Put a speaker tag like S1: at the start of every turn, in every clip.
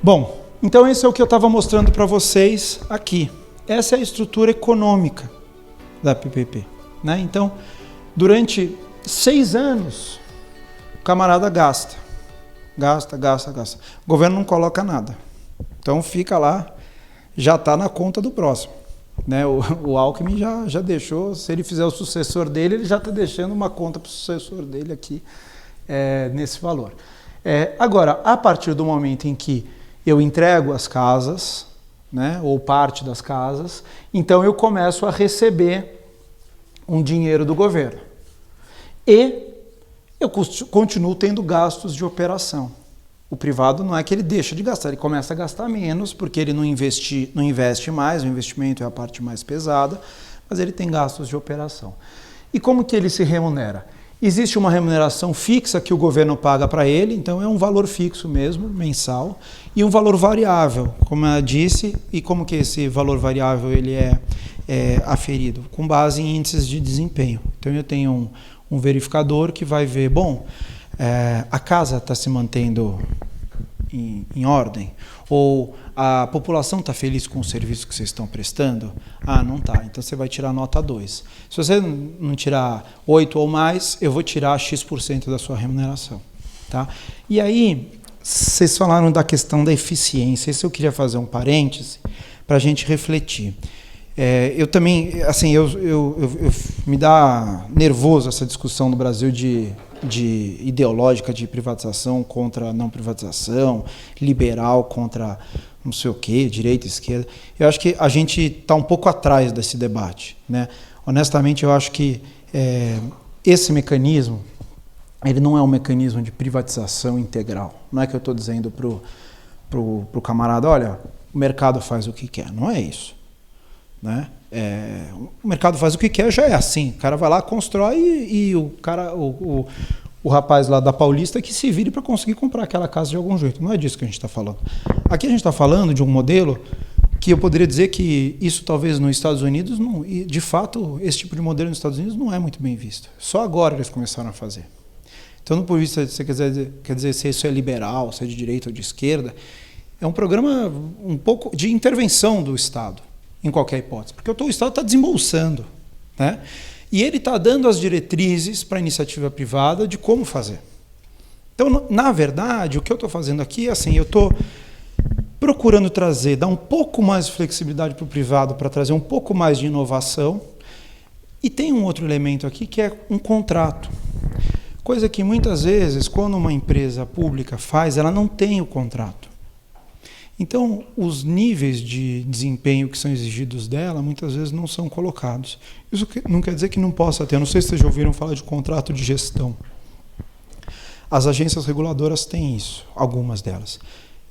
S1: Bom, então esse é o que eu estava mostrando para vocês aqui. Essa é a estrutura econômica da PPP, né? Então, durante 6 anos, o camarada gasta. O governo não coloca nada. Então fica lá, já está na conta do próximo, né? O Alckmin já deixou, se ele fizer o sucessor dele, ele já está deixando uma conta para o sucessor dele aqui nesse valor. Agora, a partir do momento em que eu entrego as casas, né, ou parte das casas, então eu começo a receber um dinheiro do governo. E eu continuo tendo gastos de operação. O privado não é que ele deixa de gastar, ele começa a gastar menos, porque ele não investe mais, o investimento é a parte mais pesada, mas ele tem gastos de operação. E como que ele se remunera? Existe uma remuneração fixa que o governo paga para ele, então é um valor fixo mesmo, mensal, e um valor variável, como eu disse, e como que esse valor variável ele é aferido? Com base em índices de desempenho. Então eu tenho um verificador que vai ver, bom, a casa está se mantendo em ordem? Ou a população está feliz com o serviço que vocês estão prestando? Ah, não está. Então você vai tirar nota 2. Se você não tirar 8 ou mais, eu vou tirar X% da sua remuneração. Tá? E aí, vocês falaram da questão da eficiência. Esse eu queria fazer um parêntese para a gente refletir. Eu também, assim, me dá nervoso essa discussão no Brasil de ideológica de privatização contra não privatização, liberal contra não sei o quê, direita, esquerda. Eu acho que a gente está um pouco atrás desse debate, né? Honestamente, eu acho que esse mecanismo, ele não é um mecanismo de privatização integral. Não é que eu estou dizendo pro camarada, olha, o mercado faz o que quer. Não é isso. Né? O mercado faz o que quer, já é assim. O cara vai lá, constrói e o rapaz lá da Paulista que se vire para conseguir comprar aquela casa de algum jeito. Não é disso que a gente está falando. Aqui a gente está falando de um modelo que eu poderia dizer que isso talvez nos Estados Unidos, não, e de fato, esse tipo de modelo nos Estados Unidos não é muito bem visto. Só agora eles começaram a fazer. Então, do ponto de vista, você quer dizer se isso é liberal, se é de direita ou de esquerda, é um programa um pouco de intervenção do Estado. Em qualquer hipótese, porque o Estado está desembolsando, né? E ele está dando as diretrizes para a iniciativa privada de como fazer. Então, na verdade, o que eu estou fazendo aqui é assim, eu estou procurando dar um pouco mais de flexibilidade para o privado, para trazer um pouco mais de inovação, e tem um outro elemento aqui que é um contrato. Coisa que muitas vezes, quando uma empresa pública faz, ela não tem o contrato. Então, os níveis de desempenho que são exigidos dela, muitas vezes não são colocados. Isso não quer dizer que não possa ter. Eu não sei se vocês já ouviram falar de contrato de gestão. As agências reguladoras têm isso, algumas delas.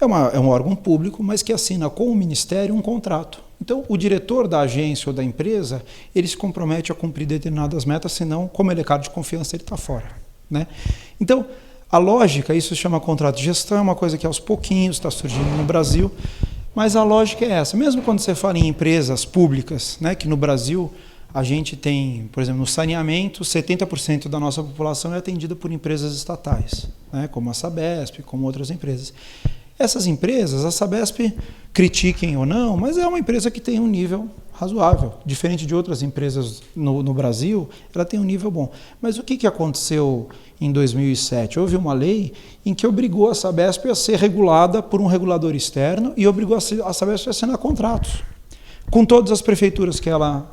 S1: É um órgão público, mas que assina com o Ministério um contrato. Então, o diretor da agência ou da empresa, ele se compromete a cumprir determinadas metas, senão, como ele é cargo de confiança, ele está fora. Né? Então, a lógica, isso se chama contrato de gestão, é uma coisa que aos pouquinhos está surgindo no Brasil, mas a lógica é essa. Mesmo quando você fala em empresas públicas, né, que no Brasil a gente tem, por exemplo, no saneamento, 70% da nossa população é atendida por empresas estatais, né, como a Sabesp, como outras empresas. Essas empresas, a Sabesp, critiquem ou não, mas é uma empresa que tem um nível razoável. Diferente de outras empresas no Brasil, ela tem um nível bom. Mas o que aconteceu em 2007? Houve uma lei em que obrigou a Sabesp a ser regulada por um regulador externo e obrigou a Sabesp a assinar contratos com todas as prefeituras que ela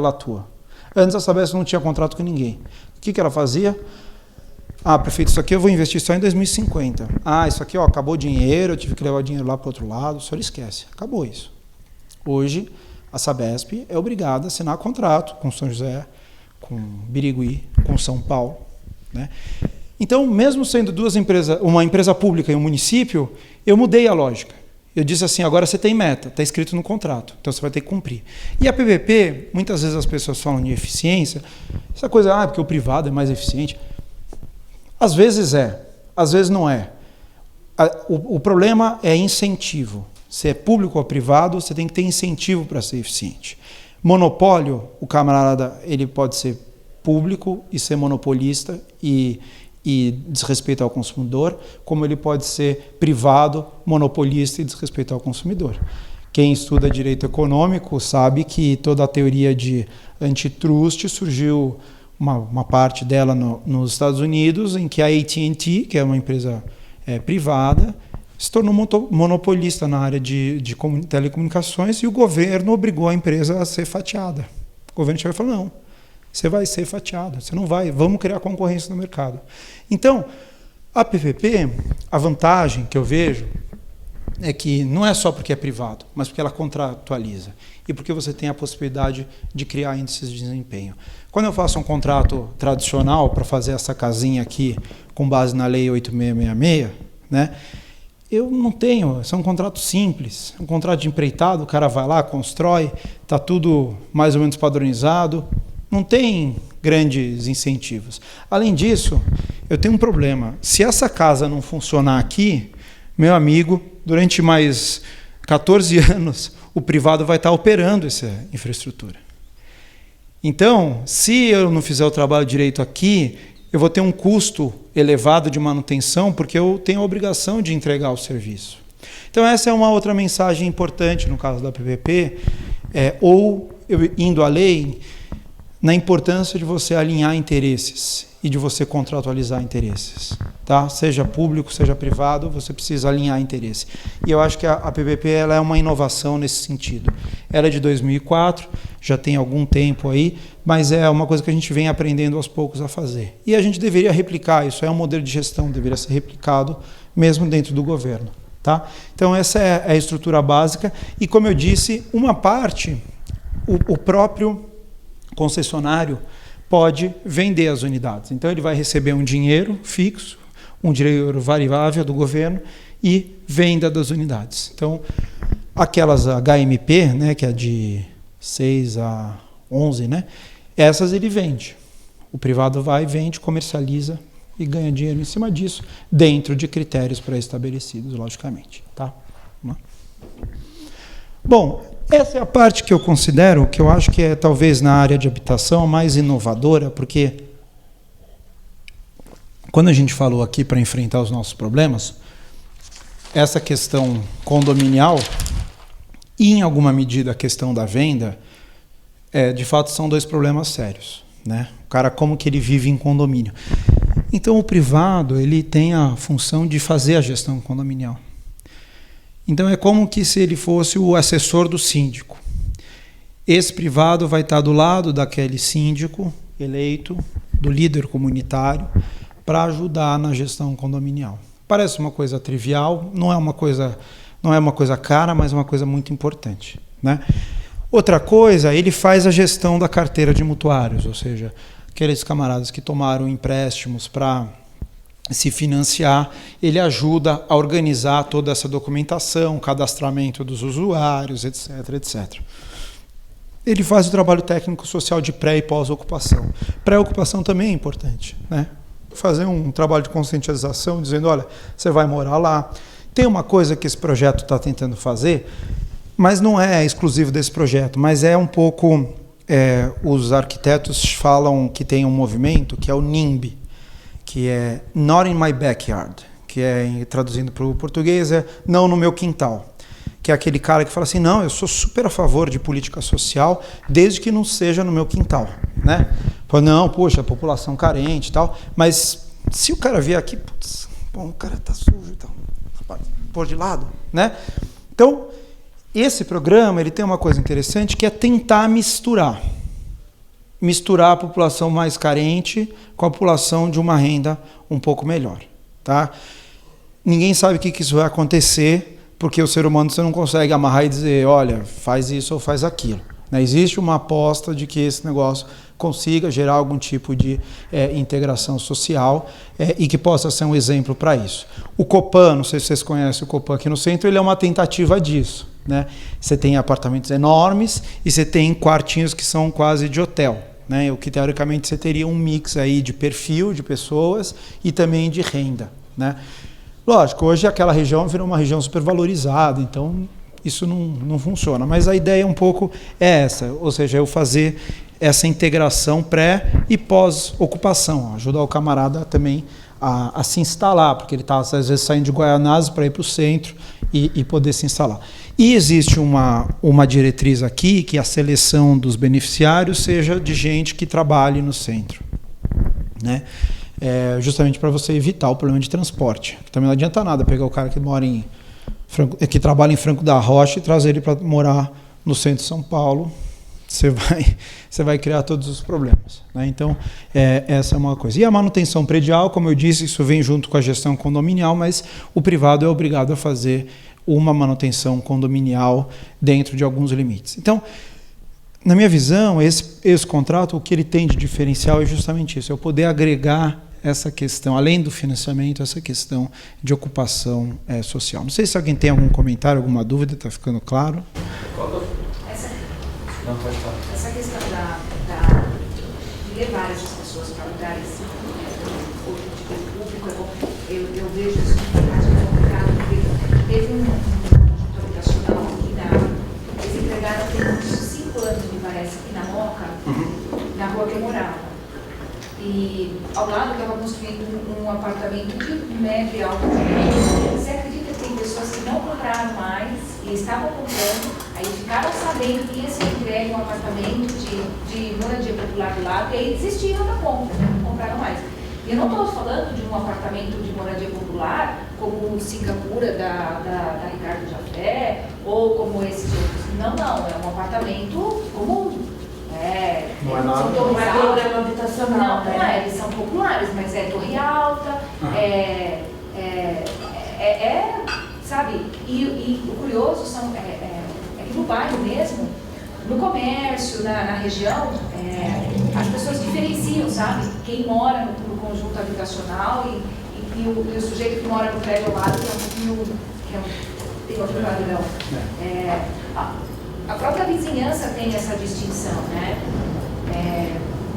S1: atua. Antes a Sabesp não tinha contrato com ninguém. O que ela fazia? Ah, prefeito, isso aqui eu vou investir só em 2050. Ah, isso aqui acabou o dinheiro, eu tive que levar o dinheiro lá para o outro lado. O senhor esquece. Acabou isso. Hoje, a Sabesp é obrigada a assinar contrato com São José, com Birigui, com São Paulo. Né? Então, mesmo sendo duas empresas, uma empresa pública e um município, eu mudei a lógica. Eu disse assim, agora você tem meta, está escrito no contrato, então você vai ter que cumprir. E a PPP, muitas vezes as pessoas falam de eficiência, essa coisa, porque o privado é mais eficiente. Às vezes às vezes não é. O problema é incentivo. Se é público ou privado, você tem que ter incentivo para ser eficiente. Monopólio, o camarada ele pode ser público e ser monopolista e e desrespeito ao consumidor, como ele pode ser privado, monopolista e desrespeito ao consumidor. Quem estuda direito econômico sabe que toda a teoria de antitrust surgiu, uma parte dela nos Estados Unidos, em que a AT&T, que é uma empresa privada, se tornou monopolista na área de telecomunicações e o governo obrigou a empresa a ser fatiada. O governo chegou e falou, não, você vai ser fatiado, você não vai, vamos criar concorrência no mercado. Então, a PPP, a vantagem que eu vejo é que não é só porque é privado, mas porque ela contratualiza e porque você tem a possibilidade de criar índices de desempenho. Quando eu faço um contrato tradicional para fazer essa casinha aqui com base na Lei 8666, né, eu não tenho, isso é um contrato simples, um contrato de empreitado, o cara vai lá, constrói, está tudo mais ou menos padronizado, não tem grandes incentivos. Além disso, eu tenho um problema. Se essa casa não funcionar aqui, meu amigo, durante mais 14 anos, o privado vai estar operando essa infraestrutura. Então, se eu não fizer o trabalho direito aqui, eu vou ter um custo elevado de manutenção, porque eu tenho a obrigação de entregar o serviço. Então, essa é uma outra mensagem importante no caso da PPP, ou eu indo além, na importância de você alinhar interesses e de você contratualizar interesses. Tá? Seja público, seja privado, você precisa alinhar interesse. E eu acho que a PPP ela é uma inovação nesse sentido. Ela é de 2004, já tem algum tempo aí, mas é uma coisa que a gente vem aprendendo aos poucos a fazer. E a gente deveria replicar, isso é um modelo de gestão, deveria ser replicado mesmo dentro do governo. Tá? Então essa é a estrutura básica e, como eu disse, uma parte, o próprio concessionário pode vender as unidades. Então ele vai receber um dinheiro fixo, um dinheiro variável do governo e venda das unidades. Então aquelas HMP, né, que é de 6 a 11, né, essas ele vende. O privado vai, vende, comercializa e ganha dinheiro em cima disso, dentro de critérios pré-estabelecidos, logicamente. Tá? Bom, essa é a parte que eu considero, que eu acho que é talvez na área de habitação a mais inovadora, porque quando a gente falou aqui para enfrentar os nossos problemas, essa questão condominial e, em alguma medida, a questão da venda, de fato são dois problemas sérios. Né? O cara, como que ele vive em condomínio? Então, o privado ele tem a função de fazer a gestão condominial. Então é como que se ele fosse o assessor do síndico. Esse privado vai estar do lado daquele síndico eleito, do líder comunitário, para ajudar na gestão condominial. Parece uma coisa trivial, não é uma coisa cara, mas é uma coisa muito importante. Né? Outra coisa, ele faz a gestão da carteira de mutuários, ou seja, aqueles camaradas que tomaram empréstimos para se financiar, ele ajuda a organizar toda essa documentação, cadastramento dos usuários, etc, etc. Ele faz o trabalho técnico social de pré e pós-ocupação. Pré-ocupação também é importante, né? Fazer um trabalho de conscientização, dizendo, olha, você vai morar lá. Tem uma coisa que esse projeto está tentando fazer, mas não é exclusivo desse projeto, mas é um pouco... os arquitetos falam que tem um movimento, que é o NIMBY, que é Not in My Backyard, que traduzindo para o português, não no meu quintal. Que é aquele cara que fala assim, não, eu sou super a favor de política social, desde que não seja no meu quintal. Né? Fala, não, poxa, a população carente e tal, mas se o cara vier aqui, putz, bom, o cara tá sujo e tal, pôr de lado. Né? Então, esse programa ele tem uma coisa interessante que é tentar misturar a população mais carente com a população de uma renda um pouco melhor. Tá? Ninguém sabe o que isso vai acontecer, porque o ser humano você não consegue amarrar e dizer, olha, faz isso ou faz aquilo. Né? Existe uma aposta de que esse negócio consiga gerar algum tipo de integração social e que possa ser um exemplo para isso. O Copan, não sei se vocês conhecem o Copan aqui no centro, ele é uma tentativa disso. Né? Você tem apartamentos enormes e você tem quartinhos que são quase de hotel. Né? O que teoricamente você teria um mix aí de perfil de pessoas e também de renda. Né? Lógico, hoje aquela região virou uma região supervalorizada, então isso não funciona. Mas a ideia um pouco é essa, ou seja, eu fazer essa integração pré e pós-ocupação, ajudar o camarada também a se instalar, porque ele está às vezes saindo de Guaianazes para ir para o centro e poder se instalar. E existe uma diretriz aqui que a seleção dos beneficiários seja de gente que trabalhe no centro, né? Justamente para você evitar o problema de transporte. Também não adianta nada pegar o cara que trabalha em Franco da Rocha e trazer ele para morar no centro de São Paulo. Você vai criar todos os problemas, né? Então, essa é uma coisa. E a manutenção predial, como eu disse, isso vem junto com a gestão condominial, mas o privado é obrigado a fazer uma manutenção condominial dentro de alguns limites. Então, na minha visão, esse contrato, o que ele tem de diferencial é justamente isso, é o poder agregar essa questão, além do financiamento, essa questão de ocupação social. Não sei se alguém tem algum comentário, alguma dúvida, está ficando claro?
S2: Essa questão de levar essas pessoas para lugares público, eu vejo isso mais complicado, porque teve um habitacional aqui eles entregaram tem uns 5 anos, me parece, aqui na Moca, na rua que eu morava. E ao lado estava construindo um apartamento de médio e alto. Você acredita que tem pessoas que não compraram mais e estavam comprando, aí ficaram sabendo que ia ser entregue um apartamento de moradia popular do lado e aí desistiram da compra, né? Não compraram mais. E eu não estou falando de um apartamento de moradia popular como o Singapura da Ricardo Jafé ou como esses outros. Não, é um apartamento comum.
S1: Não é nada.
S2: Não é programa habitacional. Não é, eles são populares, mas é torre alta, sabe? E o curioso é que no bairro mesmo, no comércio, na região, as pessoas diferenciam, sabe? Quem mora no conjunto habitacional e o sujeito que mora no prédio ao lado, que é um pouquinho, tem outro padrão. A própria vizinhança tem essa distinção, né?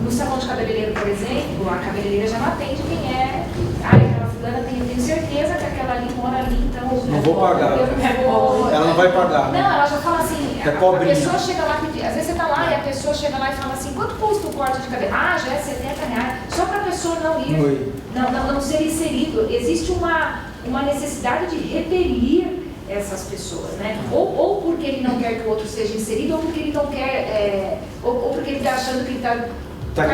S2: No salão de cabeleireiro, por exemplo, a cabeleireira já não atende quem é. Aquela fulana, tenho certeza que aquela ali mora ali, então...
S1: Não vou pagar. Ela não vai pagar.
S2: Não, ela já fala assim,
S1: a
S2: pessoa chega lá, às vezes você está lá e a pessoa chega lá e fala assim, quanto custa o corte de cabelo? Já é R$70, só para a pessoa não ir, não ser inserido. Existe uma necessidade de repelir essas pessoas, né? Ou porque ele não quer que o outro seja inserido, ou porque ele não quer, ou porque ele está achando que ele está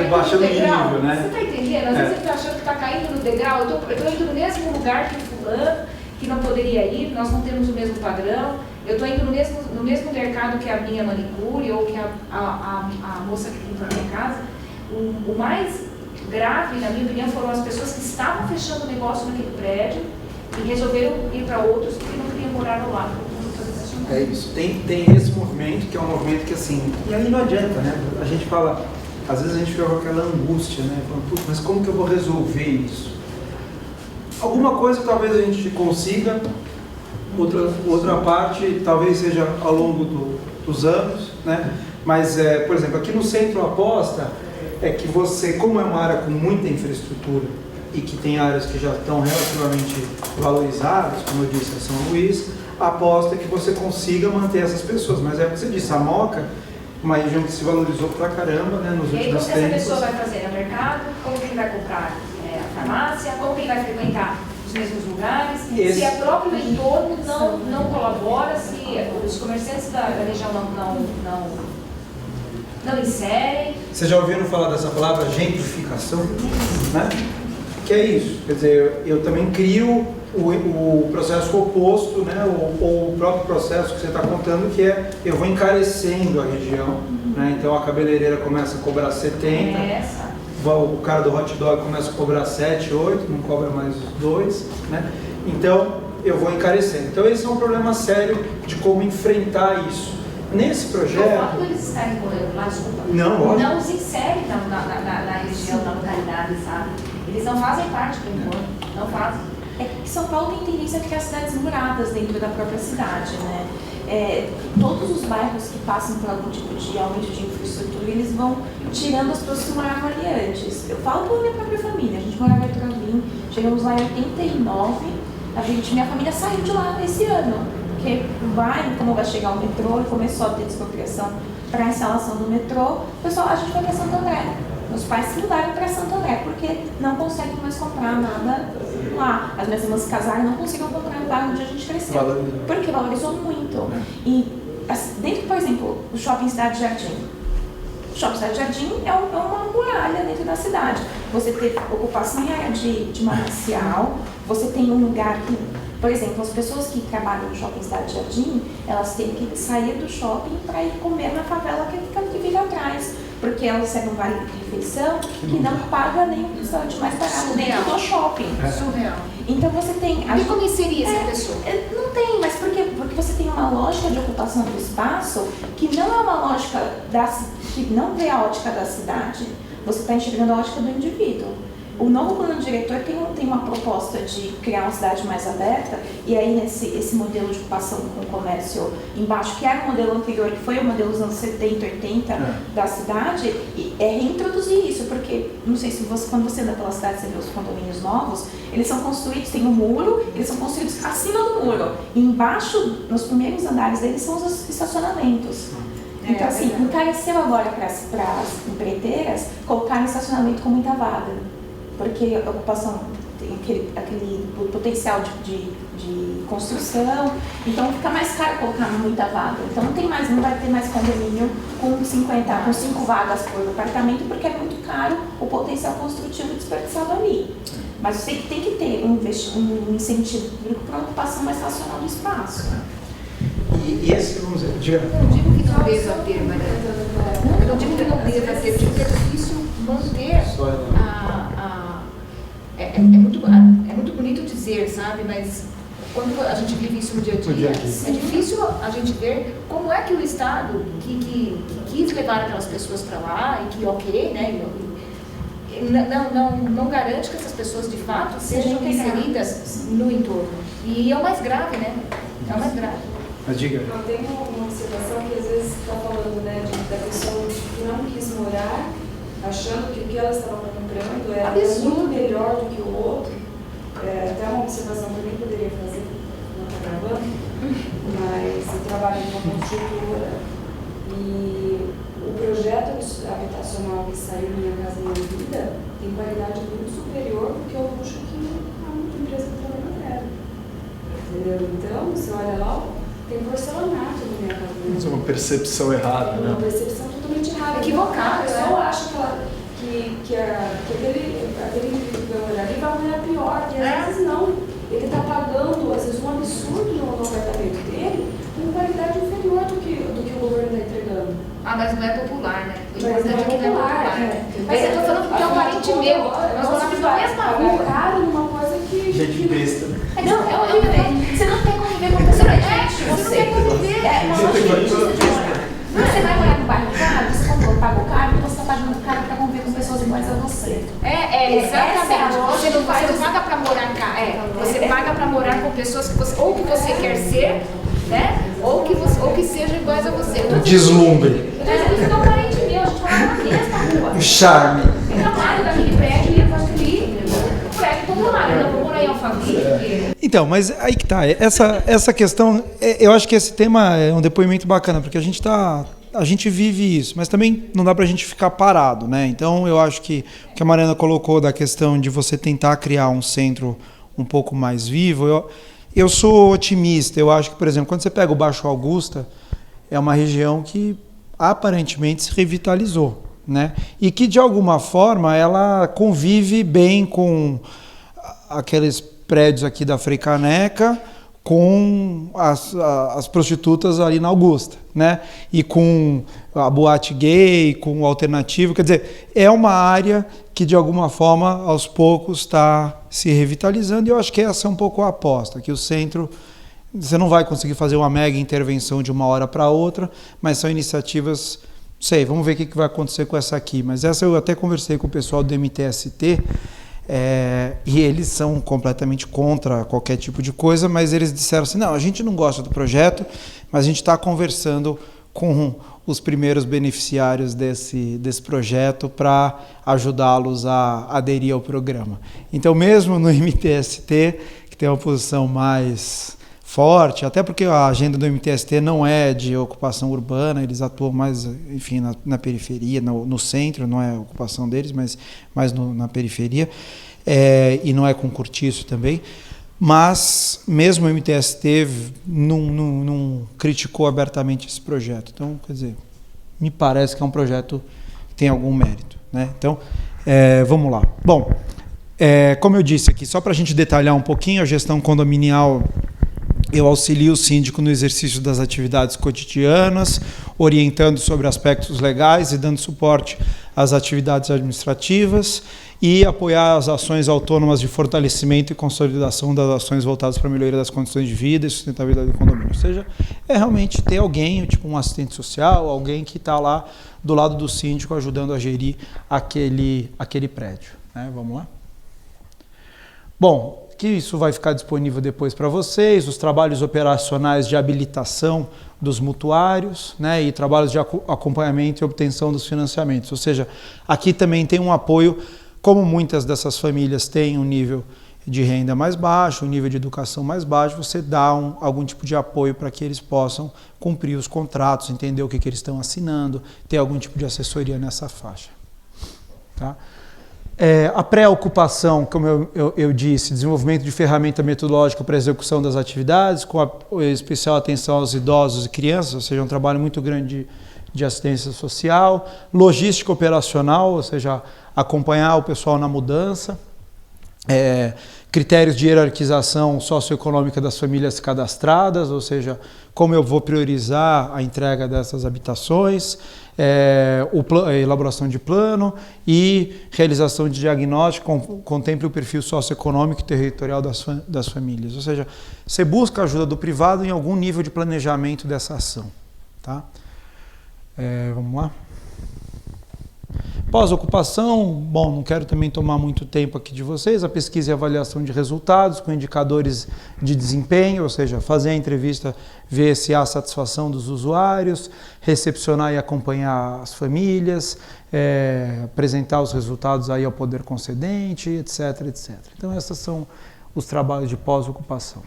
S1: baixando o nível, né?
S2: Você está entendendo? Às vezes ele está achando que está caindo no degrau. Eu estou indo no mesmo lugar que o fulano, que não poderia ir, nós não temos o mesmo padrão. Eu estou indo no mesmo mercado que a minha manicure, ou que a moça que limpa a minha casa. O mais grave, na minha opinião, foram as pessoas que estavam fechando o negócio naquele prédio e resolveram ir para outros porque não queriam morar ao lado.
S1: É isso. Tem esse movimento, que é um movimento que, assim, e aí não adianta, né? A gente fala, às vezes a gente fica com aquela angústia, né? Falando, mas como que eu vou resolver isso? Alguma coisa talvez a gente consiga, outra parte talvez seja ao longo dos anos, né? Mas, por exemplo, aqui no Centro a aposta é que você, como é uma área com muita infraestrutura e que tem áreas que já estão relativamente valorizadas, como eu disse, a São Luís, a aposta é que você consiga manter essas pessoas. Mas é o que você disse, a Moca, uma região que se valorizou pra caramba, né, nos últimos tempos.
S2: E aí, o que essa pessoa vai fazer no mercado? Como que ele vai comprar a farmácia? Como que ele vai frequentar os mesmos lugares? Se o próprio entorno não colabora, se os comerciantes da região não inserem.
S1: Vocês já ouviram falar dessa palavra gentrificação? Né? Que é isso, quer dizer, eu também crio o processo oposto, né? ou o próprio processo que você está contando, que é eu vou encarecendo a região, né? Então a cabeleireira começa a cobrar 70, o cara do hot dog começa a cobrar 7, 8, não cobra mais os 2, né? Então eu vou encarecendo. Então esse é um problema sério de como enfrentar isso. Nesse projeto...
S2: O fato de eles estarem morando lá, desculpa, não os inserem na região, na localidade, sabe? Eles não fazem parte do entorno, não fazem.
S3: É que São Paulo tem tendência a criar cidades muradas dentro da própria cidade, né? Todos os bairros que passam por algum tipo de aumento de infraestrutura, eles vão tirando as pessoas que moravam ali antes. Eu falo pela minha própria família, a gente morava em Trambim, chegamos lá em 89, minha família saiu de lá esse ano. Porque como vai chegar o metrô e começou a ter despropriação para a instalação do metrô, pessoal, a gente foi para Santo André. Meus pais se mudaram para Santo André porque não conseguem mais comprar nada lá. As minhas irmãs se casaram e não conseguiram comprar no bairro onde a gente cresceu. Porque valorizou muito. E dentro, por exemplo, o Shopping Cidade Jardim. O Shopping Cidade Jardim é uma muralha dentro da cidade. Você tem ocupação de manancial, você tem um lugar que, por exemplo, as pessoas que trabalham no Shopping Cidade Jardim, elas têm que sair do shopping para ir comer na favela que fica atrás. Porque elas recebem um vale de refeição que não paga nem o restaurante mais barato dentro do shopping.
S2: Surreal.
S3: Então você tem...
S2: E como seria essa pessoa?
S3: Não tem, mas por quê? Porque você tem uma lógica de ocupação do espaço que não é uma lógica que não vê a ótica da cidade. Você está enxergando a ótica do indivíduo. O novo plano diretor tem uma proposta de criar uma cidade mais aberta, e aí esse modelo de ocupação com o comércio embaixo, que era o modelo anterior, que foi o modelo dos anos 70, 80 da cidade, é reintroduzir isso, porque, não sei se quando você anda pela cidade, você vê os condomínios novos, eles são construídos, tem um muro, eles são construídos acima do muro, e embaixo, nos primeiros andares deles, são os estacionamentos. Então, assim, encareceu agora para as empreiteiras colocar estacionamento com muita vaga. Porque a ocupação tem aquele potencial de construção, então fica mais caro colocar muita vaga. Então não vai ter mais condomínio com 5 vagas por apartamento, porque é muito caro o potencial construtivo desperdiçado ali. Mas você tem que ter um incentivo público para a ocupação mais racional do espaço.
S1: E esse, vamos dizer,
S2: Eu não digo que não deva ter, Mariana. Eu não digo que não deva ter, porque é difícil manter é muito bonito dizer, sabe, mas quando a gente vive isso no dia a dia, é difícil a gente ver como é que o Estado, que quis levar aquelas pessoas para lá, e que ok, né, não garante que essas pessoas de fato sejam inseridas no entorno. E é o mais grave, né? É o mais grave.
S1: Mas diga.
S4: Eu tenho uma observação que às vezes está falando, né, da pessoa que não quis morar, achando que o que ela estava comprando era muito melhor do que o outro. Até uma observação que eu nem poderia fazer, não está gravando, mas eu trabalho em uma construtora e o projeto habitacional que saiu Minha Casa Minha Vida tem qualidade muito superior do que o luxo que a empresa que trabalha na terra. Entendeu? Então, você olha lá, tem porcelanato no Minha Casa Minha Vida.
S1: Isso é uma percepção errada, né?
S4: Uma percepção totalmente errada.
S2: Equivocada,
S4: A pessoa acha que aquele indivíduo que vai morar ali vai morar pior, e às vezes não. Ele está pagando, às vezes, um absurdo no apartamento dele, com qualidade inferior do que o governo está entregando.
S2: Ah, mas não é popular, né? O
S4: Mas
S2: importante é que não é popular. Mas eu estou falando porque é um parente meu. Nós moramos na mesma rua.
S4: Caro numa coisa que...
S1: Gente besta.
S3: Não, você não quer conviver com pessoas gente.
S2: Você não quer conviver.
S3: Você vai morar no bairro caro, você paga caro, e você está pagando caro para conviver com pessoas iguais a você.
S2: Exatamente. Você não paga para morar cá. Você paga para morar com pessoas que você quer ser, né? Ou que sejam iguais a você.
S1: Deslumbre.
S3: Eu estou dizendo que é um parente meu, a gente mora na mesma rua.
S1: O charme.
S3: Eu trabalho daquele prédio e eu construí um prédio popular. Eu não vou morar em Alphaville.
S1: Então, mas aí que tá. Essa questão, eu acho que esse tema é um depoimento bacana, porque a gente vive isso, mas também não dá pra gente ficar parado, né? Então, eu acho que o que a Mariana colocou da questão de você tentar criar um centro um pouco mais vivo, eu sou otimista. Eu acho que, por exemplo, quando você pega o Baixo Augusta, é uma região que aparentemente se revitalizou, né? E que, de alguma forma, ela convive bem com aqueles prédios aqui da Frei Caneca, com as prostitutas ali na Augusta, né? E com a boate gay, com o alternativo. Quer dizer, é uma área que, de alguma forma, aos poucos está se revitalizando, e eu acho que essa é um pouco a aposta, que o centro, você não vai conseguir fazer uma mega intervenção de uma hora para outra, mas são iniciativas, não sei, vamos ver o que vai acontecer com essa aqui, mas essa eu até conversei com o pessoal do MTST, e eles são completamente contra qualquer tipo de coisa, mas eles disseram assim, não, a gente não gosta do projeto, mas a gente está conversando com os primeiros beneficiários desse projeto para ajudá-los a aderir ao programa. Então, mesmo no MTST, que tem uma posição mais forte, até porque a agenda do MTST não é de ocupação urbana, eles atuam mais, enfim, na periferia, no centro, não é a ocupação deles, mas mais na periferia, e não é com cortiço também. Mas mesmo o MTST não criticou abertamente esse projeto. Então, quer dizer, me parece que é um projeto que tem algum mérito, né? Então, vamos lá. Bom, como eu disse aqui, só para a gente detalhar um pouquinho, a gestão condominial, eu auxilio o síndico no exercício das atividades cotidianas, orientando sobre aspectos legais e dando suporte às atividades administrativas e apoiar as ações autônomas de fortalecimento e consolidação das ações voltadas para a melhoria das condições de vida e sustentabilidade do condomínio. Ou seja, realmente ter alguém, tipo um assistente social, alguém que está lá do lado do síndico ajudando a gerir aquele prédio, né? Vamos lá? Bom, que isso vai ficar disponível depois para vocês, os trabalhos operacionais de habilitação dos mutuários, né, e trabalhos de acompanhamento e obtenção dos financiamentos. Ou seja, aqui também tem um apoio, como muitas dessas famílias têm um nível de renda mais baixo, um nível de educação mais baixo, você dá algum tipo de apoio para que eles possam cumprir os contratos, entender o que eles estão assinando, ter algum tipo de assessoria nessa faixa. Tá? A pré-ocupação, como eu disse, desenvolvimento de ferramenta metodológica para a execução das atividades, com especial atenção aos idosos e crianças, ou seja, um trabalho muito grande de assistência social, logística operacional, ou seja, acompanhar o pessoal na mudança, critérios de hierarquização socioeconômica das famílias cadastradas, ou seja, como eu vou priorizar a entrega dessas habitações, a elaboração de plano e realização de diagnóstico, contemple o perfil socioeconômico e territorial das famílias. Ou seja, você busca a ajuda do privado em algum nível de planejamento dessa ação. Tá? Vamos lá? Pós-ocupação, bom, não quero também tomar muito tempo aqui de vocês, a pesquisa e avaliação de resultados com indicadores de desempenho, ou seja, fazer a entrevista, ver se há satisfação dos usuários, recepcionar e acompanhar as famílias, apresentar os resultados aí ao poder concedente, etc, etc. Então, esses são os trabalhos de pós-ocupação.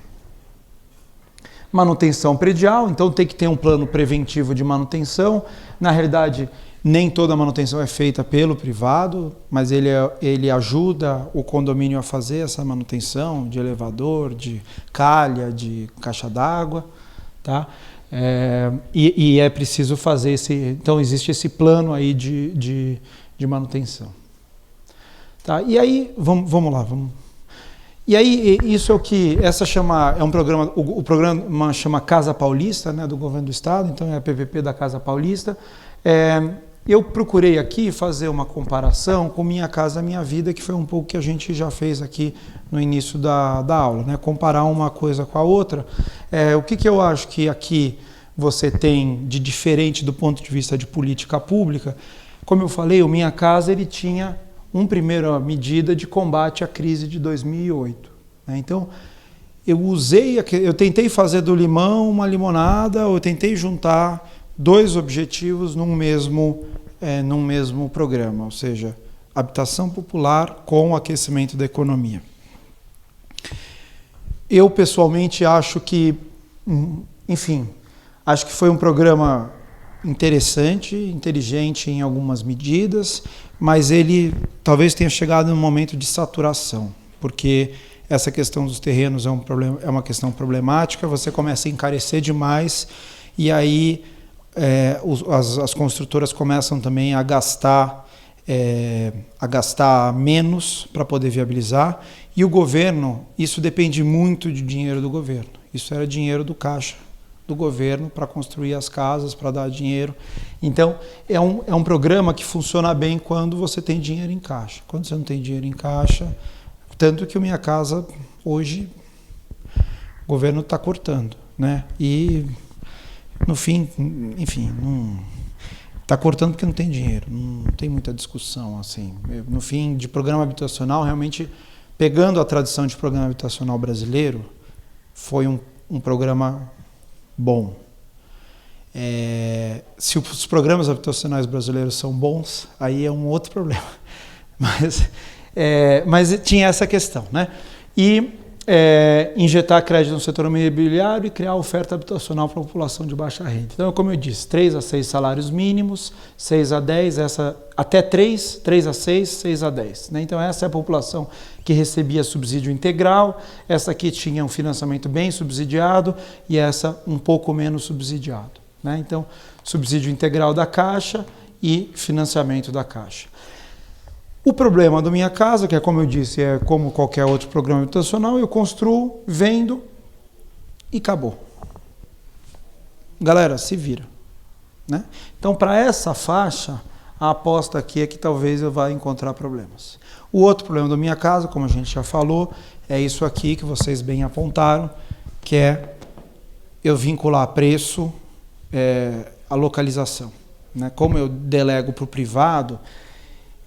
S1: Manutenção predial, então tem que ter um plano preventivo de manutenção. Na realidade, nem toda a manutenção é feita pelo privado, mas ele ajuda o condomínio a fazer essa manutenção de elevador, de calha, de caixa d'água, tá? E é preciso fazer então existe esse plano aí de manutenção. Tá? E aí, vamos lá. E aí, isso é o que, é um programa, o programa chama Casa Paulista, né, do governo do estado, então é a PPP da Casa Paulista. Eu procurei aqui fazer uma comparação com Minha Casa Minha Vida, que foi um pouco que a gente já fez aqui no início da aula, né? Comparar uma coisa com a outra. O que eu acho que aqui você tem de diferente do ponto de vista de política pública? Como eu falei, o Minha Casa ele tinha uma primeira medida de combate à crise de 2008. Né? Então, eu tentei fazer do limão uma limonada, eu tentei juntar dois objetivos num mesmo programa, ou seja, habitação popular com aquecimento da economia. Eu, pessoalmente, acho que, enfim, acho que foi um programa interessante, inteligente em algumas medidas, mas ele talvez tenha chegado num momento de saturação, porque essa questão dos terrenos é uma questão problemática, você começa a encarecer demais e aí as construtoras começam também a gastar menos para poder viabilizar, e o governo, isso depende muito de dinheiro do governo, isso era dinheiro do caixa do governo para construir as casas, para dar dinheiro. Então, é um programa que funciona bem quando você tem dinheiro em caixa. Quando você não tem dinheiro em caixa, tanto que o Minha Casa, hoje, o governo está cortando, né? E, no fim, enfim, está cortando porque não tem dinheiro, não tem muita discussão, assim. No fim, de programa habitacional, realmente, pegando a tradição de programa habitacional brasileiro, foi um programa bom. Se os programas habitacionais brasileiros são bons, aí é um outro problema. Mas tinha essa questão, né? E injetar crédito no setor imobiliário e criar oferta habitacional para a população de baixa renda. Então, como eu disse, 3 a 6 salários mínimos, 6 a 10, até 3 a 6, 6 a 10. Né? Então, essa é a população que recebia subsídio integral, essa aqui tinha um financiamento bem subsidiado e essa um pouco menos subsidiado. Né? Então, subsídio integral da Caixa e financiamento da Caixa. O problema da minha casa, que é como eu disse, é como qualquer outro programa habitacional, eu construo, vendo e acabou. Galera, se vira. Né? Então, para essa faixa, a aposta aqui é que talvez eu vá encontrar problemas. O outro problema da minha casa, como a gente já falou, é isso aqui que vocês bem apontaram, que é eu vincular preço à localização. Né? Como eu delego para o privado,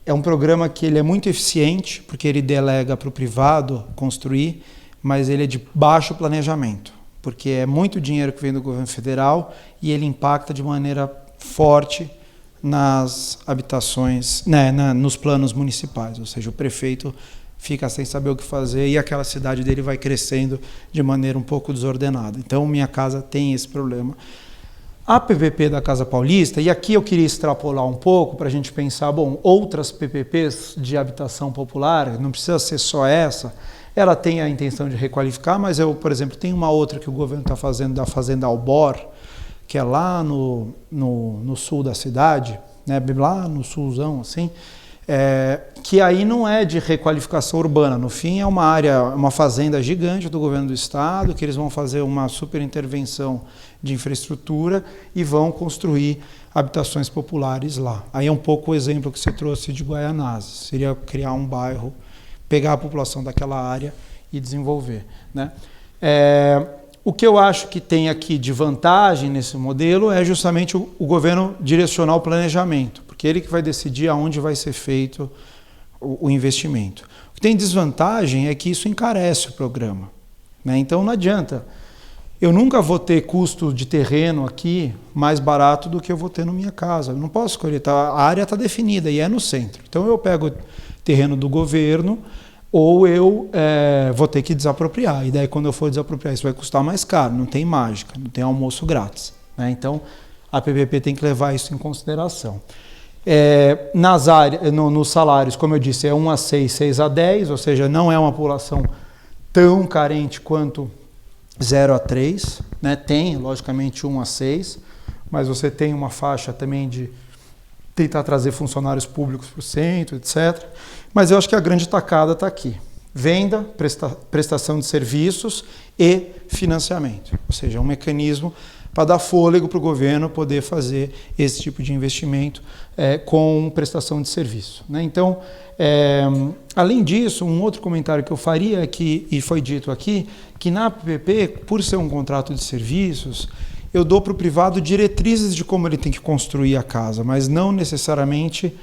S1: é um programa que ele é muito eficiente, porque ele delega para o privado construir, mas ele é de baixo planejamento, porque é muito dinheiro que vem do governo federal e ele impacta de maneira forte nas habitações, né, nos planos municipais, ou seja, o prefeito fica sem saber o que fazer e aquela cidade dele vai crescendo de maneira um pouco desordenada. Então, minha casa tem esse problema. A PPP da Casa Paulista, e aqui eu queria extrapolar um pouco para a gente pensar, bom, outras PPPs de habitação popular, não precisa ser só essa, ela tem a intenção de requalificar, mas eu, por exemplo, tenho uma outra que o governo está fazendo da Fazenda Albor, que é lá no sul da cidade, né, lá no sulzão, assim, que aí não é de requalificação urbana, no fim é uma área, uma fazenda gigante do governo do estado, que eles vão fazer uma super intervenção de infraestrutura e vão construir habitações populares lá. Aí é um pouco o exemplo que você trouxe de Guaianazes, seria criar um bairro, pegar a população daquela área e desenvolver. Né? O que eu acho que tem aqui de vantagem nesse modelo é justamente o governo direcionar o planejamento, porque ele que vai decidir aonde vai ser feito o investimento. O que tem desvantagem é que isso encarece o programa. Né? Então não adianta. Eu nunca vou ter custo de terreno aqui mais barato do que eu vou ter na minha casa. Eu não posso escolher, a área está definida e é no centro. Então eu pego terreno do governo ou eu vou ter que desapropriar. E daí quando eu for desapropriar isso vai custar mais caro, não tem mágica, não tem almoço grátis. Né? Então a PPP tem que levar isso em consideração. Nas áreas, nos salários, como eu disse, é 1 a 6, 6 a 10, ou seja, não é uma população tão carente quanto 0 a 3, né? Tem, logicamente, 1 a 6, mas você tem uma faixa também de tentar trazer funcionários públicos para o centro, etc. Mas eu acho que a grande tacada está aqui. Venda, prestação de serviços e financiamento. Ou seja, um mecanismo para dar fôlego para o governo poder fazer esse tipo de investimento com prestação de serviço. Né? Então, além disso, um outro comentário que eu faria, e foi dito aqui, que na PPP, por ser um contrato de serviços, eu dou para o privado diretrizes de como ele tem que construir a casa, mas não necessariamente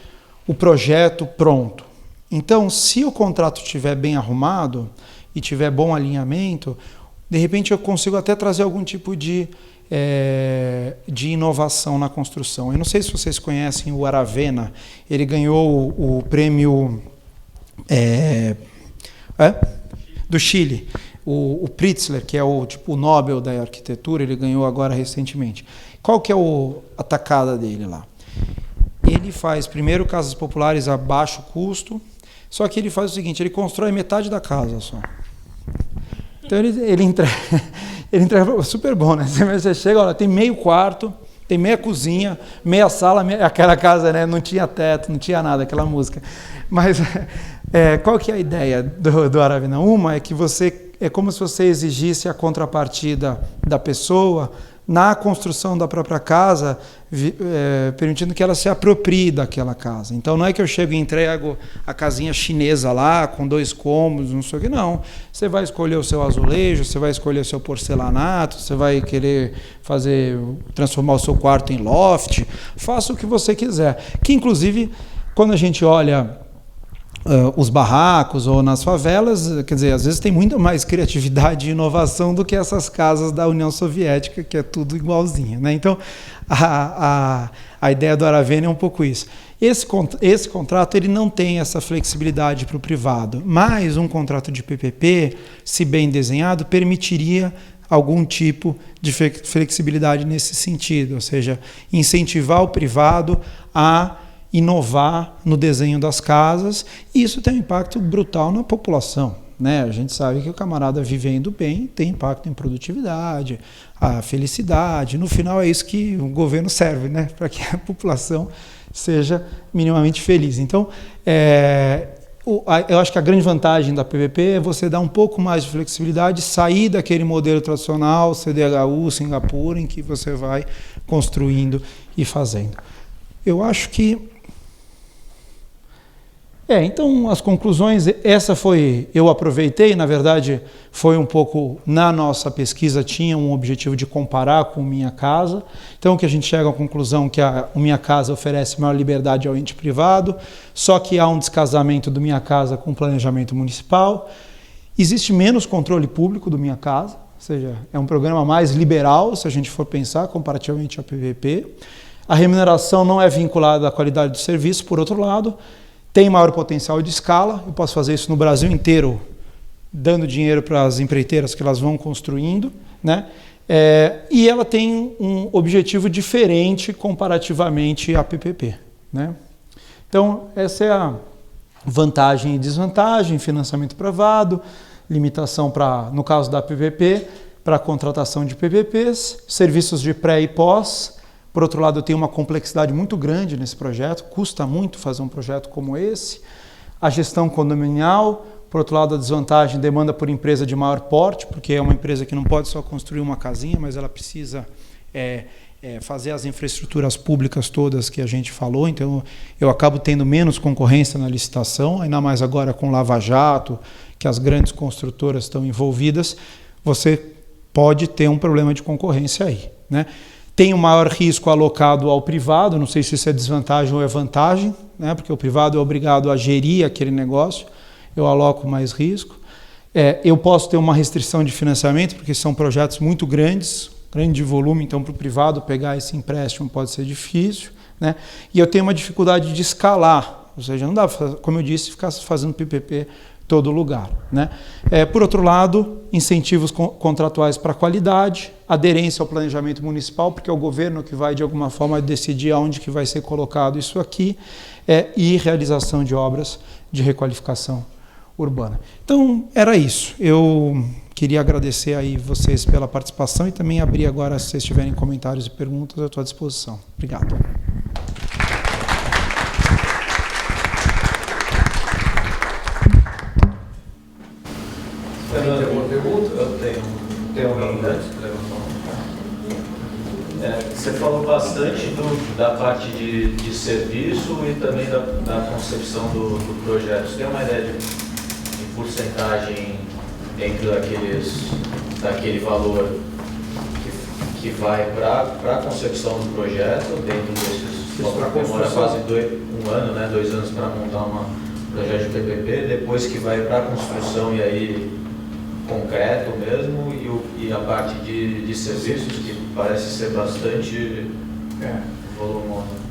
S1: o projeto pronto. Então, se o contrato estiver bem arrumado e tiver bom alinhamento, de repente eu consigo até trazer algum tipo de inovação na construção. Eu não sei se vocês conhecem o Aravena, ele ganhou o prêmio do Chile, o Pritzker, que é o Nobel da arquitetura, ele ganhou agora recentemente. Qual que é a tacada dele lá? Ele faz primeiro casas populares a baixo custo, só que ele faz o seguinte, ele constrói metade da casa só. Então ele entrega super bom, né? Você chega, olha, tem meio quarto, tem meia cozinha, meia sala, aquela casa, né? Não tinha teto, não tinha nada, aquela música. Mas qual que é a ideia do Aravena? Uma é que é como se você exigisse a contrapartida da pessoa na construção da própria casa, permitindo que ela se aproprie daquela casa. Então não é que eu chego e entrego a casinha chinesa lá, com 2 cômodos, não sei o que, não. Você vai escolher o seu azulejo, você vai escolher o seu porcelanato, você vai querer transformar o seu quarto em loft, faça o que você quiser. Que inclusive, quando a gente olha os barracos ou nas favelas, quer dizer, às vezes tem muito mais criatividade e inovação do que essas casas da União Soviética, que é tudo igualzinho, né? Então, a ideia do Aravena é um pouco isso. Esse contrato ele não tem essa flexibilidade para o privado, mas um contrato de PPP, se bem desenhado, permitiria algum tipo de flexibilidade nesse sentido, ou seja, incentivar o privado a inovar no desenho das casas, e isso tem um impacto brutal na população, né? A gente sabe que o camarada vivendo bem tem impacto em produtividade, a felicidade. No final é isso que o governo serve, né? Para que a população seja minimamente feliz. Então, eu acho que a grande vantagem da PPP é você dar um pouco mais de flexibilidade, sair daquele modelo tradicional, CDHU, Singapura, em que você vai construindo e fazendo. Eu acho que então as conclusões, eu aproveitei, na verdade foi um pouco, na nossa pesquisa tinha um objetivo de comparar com o Minha Casa, então o que a gente chega à conclusão que o Minha Casa oferece maior liberdade ao ente privado, só que há um descasamento do Minha Casa com o planejamento municipal, existe menos controle público do Minha Casa, ou seja, é um programa mais liberal, se a gente for pensar, comparativamente ao PPP, a remuneração não é vinculada à qualidade do serviço, por outro lado, tem maior potencial de escala, eu posso fazer isso no Brasil inteiro, dando dinheiro para as empreiteiras que elas vão construindo, né? E ela tem um objetivo diferente comparativamente à PPP, né? Então, essa é a vantagem e desvantagem, financiamento privado, limitação para, no caso da PPP, para a contratação de PPPs, serviços de pré e pós. Por outro lado, eu tenho uma complexidade muito grande nesse projeto, custa muito fazer um projeto como esse. A gestão condominial, por outro lado, a desvantagem demanda por empresa de maior porte, porque é uma empresa que não pode só construir uma casinha, mas ela precisa fazer as infraestruturas públicas todas que a gente falou, então eu acabo tendo menos concorrência na licitação, ainda mais agora com Lava Jato, que as grandes construtoras estão envolvidas, você pode ter um problema de concorrência aí, né? Tem um maior risco alocado ao privado, não sei se isso é desvantagem ou é vantagem, né? Porque o privado é obrigado a gerir aquele negócio, eu aloco mais risco. Eu posso ter uma restrição de financiamento, porque são projetos muito grandes, grande volume, então para o privado pegar esse empréstimo pode ser difícil, né? E eu tenho uma dificuldade de escalar, ou seja, não dá, como eu disse, ficar fazendo PPP todo lugar, né? Por outro lado, incentivos contratuais para qualidade, aderência ao planejamento municipal, porque é o governo que vai, de alguma forma, decidir aonde que vai ser colocado isso aqui, e realização de obras de requalificação urbana. Então, era isso. Eu queria agradecer aí vocês pela participação e também abrir agora, se vocês tiverem comentários e perguntas, eu estou à disposição. Obrigado.
S5: Tem alguma pergunta? Eu tenho. Tem alguém antes para levantar? Você falou bastante da parte de serviço e também da concepção do projeto. Você tem uma ideia de porcentagem dentro daquele valor que vai para a concepção do projeto, dentro desses... Demora quase 1 ano, né, 2 anos para montar um projeto de PPP, depois que vai para a construção e aí concreto mesmo, e a parte de serviços, que parece ser bastante volumosa.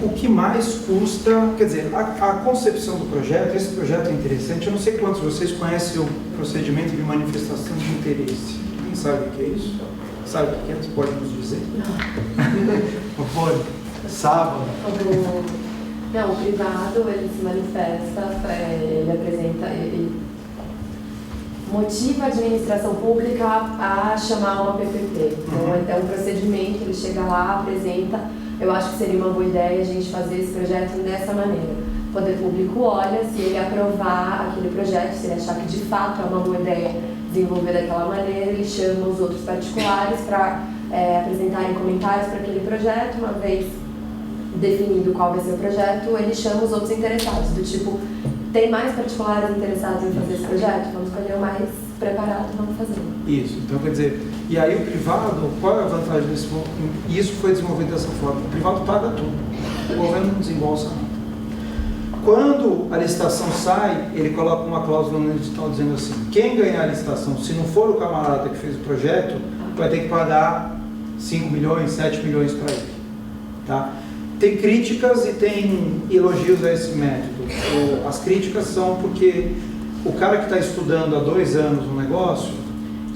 S1: O que mais custa, quer dizer, a concepção do projeto, esse projeto é interessante, eu não sei quantos de vocês conhecem o procedimento de manifestação de interesse. Quem sabe o que é isso? Sabe o que é? Você pode nos dizer? Não. Por sábado?
S6: Não, o privado, ele se manifesta, ele apresenta, ele motiva a administração pública a chamar uma PPP. Então, é um procedimento, ele chega lá, apresenta. Eu acho que seria uma boa ideia a gente fazer esse projeto dessa maneira. O poder público olha, se ele aprovar aquele projeto, se ele achar que de fato é uma boa ideia desenvolver daquela maneira, ele chama os outros particulares para apresentarem comentários para aquele projeto. Uma vez definido qual vai ser o projeto, ele chama os outros interessados, do tipo, tem mais particulares interessados em fazer esse projeto? Vamos escolher o mais preparado, vamos fazer.
S1: Isso, então quer dizer, e aí o privado, qual é a vantagem desse? Isso foi desenvolvido dessa forma, o privado paga tudo, o governo não desembolsa nada. Quando a licitação sai, ele coloca uma cláusula no edital dizendo assim, quem ganhar a licitação, se não for o camarada que fez o projeto, vai ter que pagar 5 milhões, 7 milhões para ele. Tá? Tem críticas e tem elogios a esse método. As críticas são porque o cara que está estudando há 2 anos um negócio,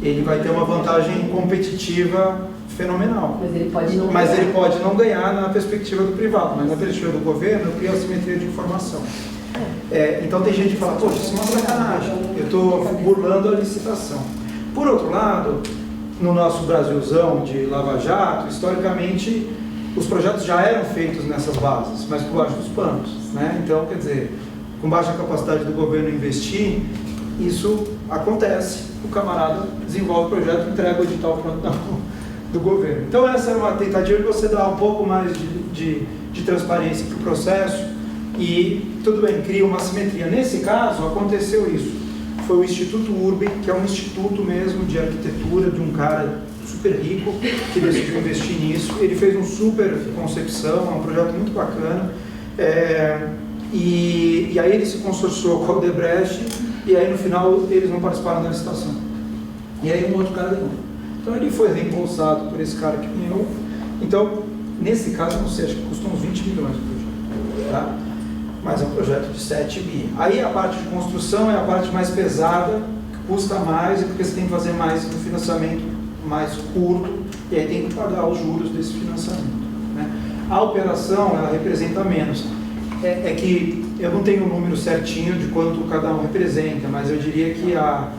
S1: ele vai ter uma vantagem competitiva fenomenal.
S6: Mas ele pode não ganhar.
S1: Na perspectiva do privado, mas na perspectiva do governo, eu crio assimetria de informação. Então tem gente que fala, poxa, isso é uma sacanagem, eu estou burlando a licitação. Por outro lado, no nosso Brasilzão de Lava Jato, historicamente, os projetos já eram feitos nessas bases, mas por baixo dos panos, né? Então, quer dizer, com baixa capacidade do governo investir, isso acontece. O camarada desenvolve o projeto e entrega o edital pronto na mão do governo. Então, essa é uma tentativa de você dar um pouco mais de transparência para o processo e, tudo bem, cria uma assimetria. Nesse caso, aconteceu isso. Foi o Instituto Urbi, que é um instituto mesmo de arquitetura de um cara super rico que decidiu investir nisso. Ele fez uma super concepção, é um projeto muito bacana. E aí ele se consorciou com a Odebrecht e aí no final eles não participaram da licitação. E aí um outro cara ganhou. Então ele foi reembolsado por esse cara que ganhou. Então, nesse caso, não sei, acho que custou uns 20 milhões o projeto. Tá? Mas é um projeto de 7 bi. Aí a parte de construção é a parte mais pesada, que custa mais, e porque você tem que fazer mais um financiamento mais curto, e aí tem que pagar os juros desse financiamento. Né? A operação, ela representa menos. É que eu não tenho o número certinho de quanto cada um representa, mas eu diria que a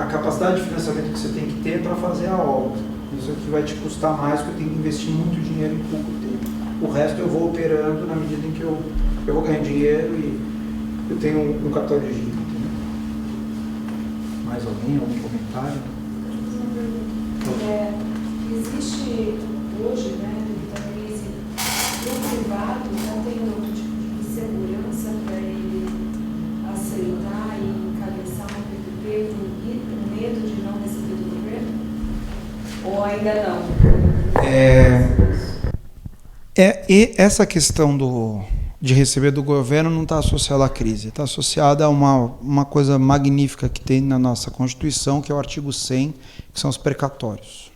S1: capacidade de financiamento que você tem que ter para fazer a obra. Isso aqui vai te custar mais, porque eu tenho que investir muito dinheiro em pouco tempo. O resto eu vou operando na medida em que eu vou ganhando dinheiro e eu tenho um capital de giro. Mais alguém? Algum comentário?
S4: Existe hoje, né, devido à crise, o privado não tem outro tipo de segurança para ele aceitar e encabeçar um PPP com medo de não receber do governo? Ou ainda não?
S1: E essa questão de receber do governo não está associada à crise, está associada a uma coisa magnífica que tem na nossa Constituição, que é o artigo 100, que são os precatórios.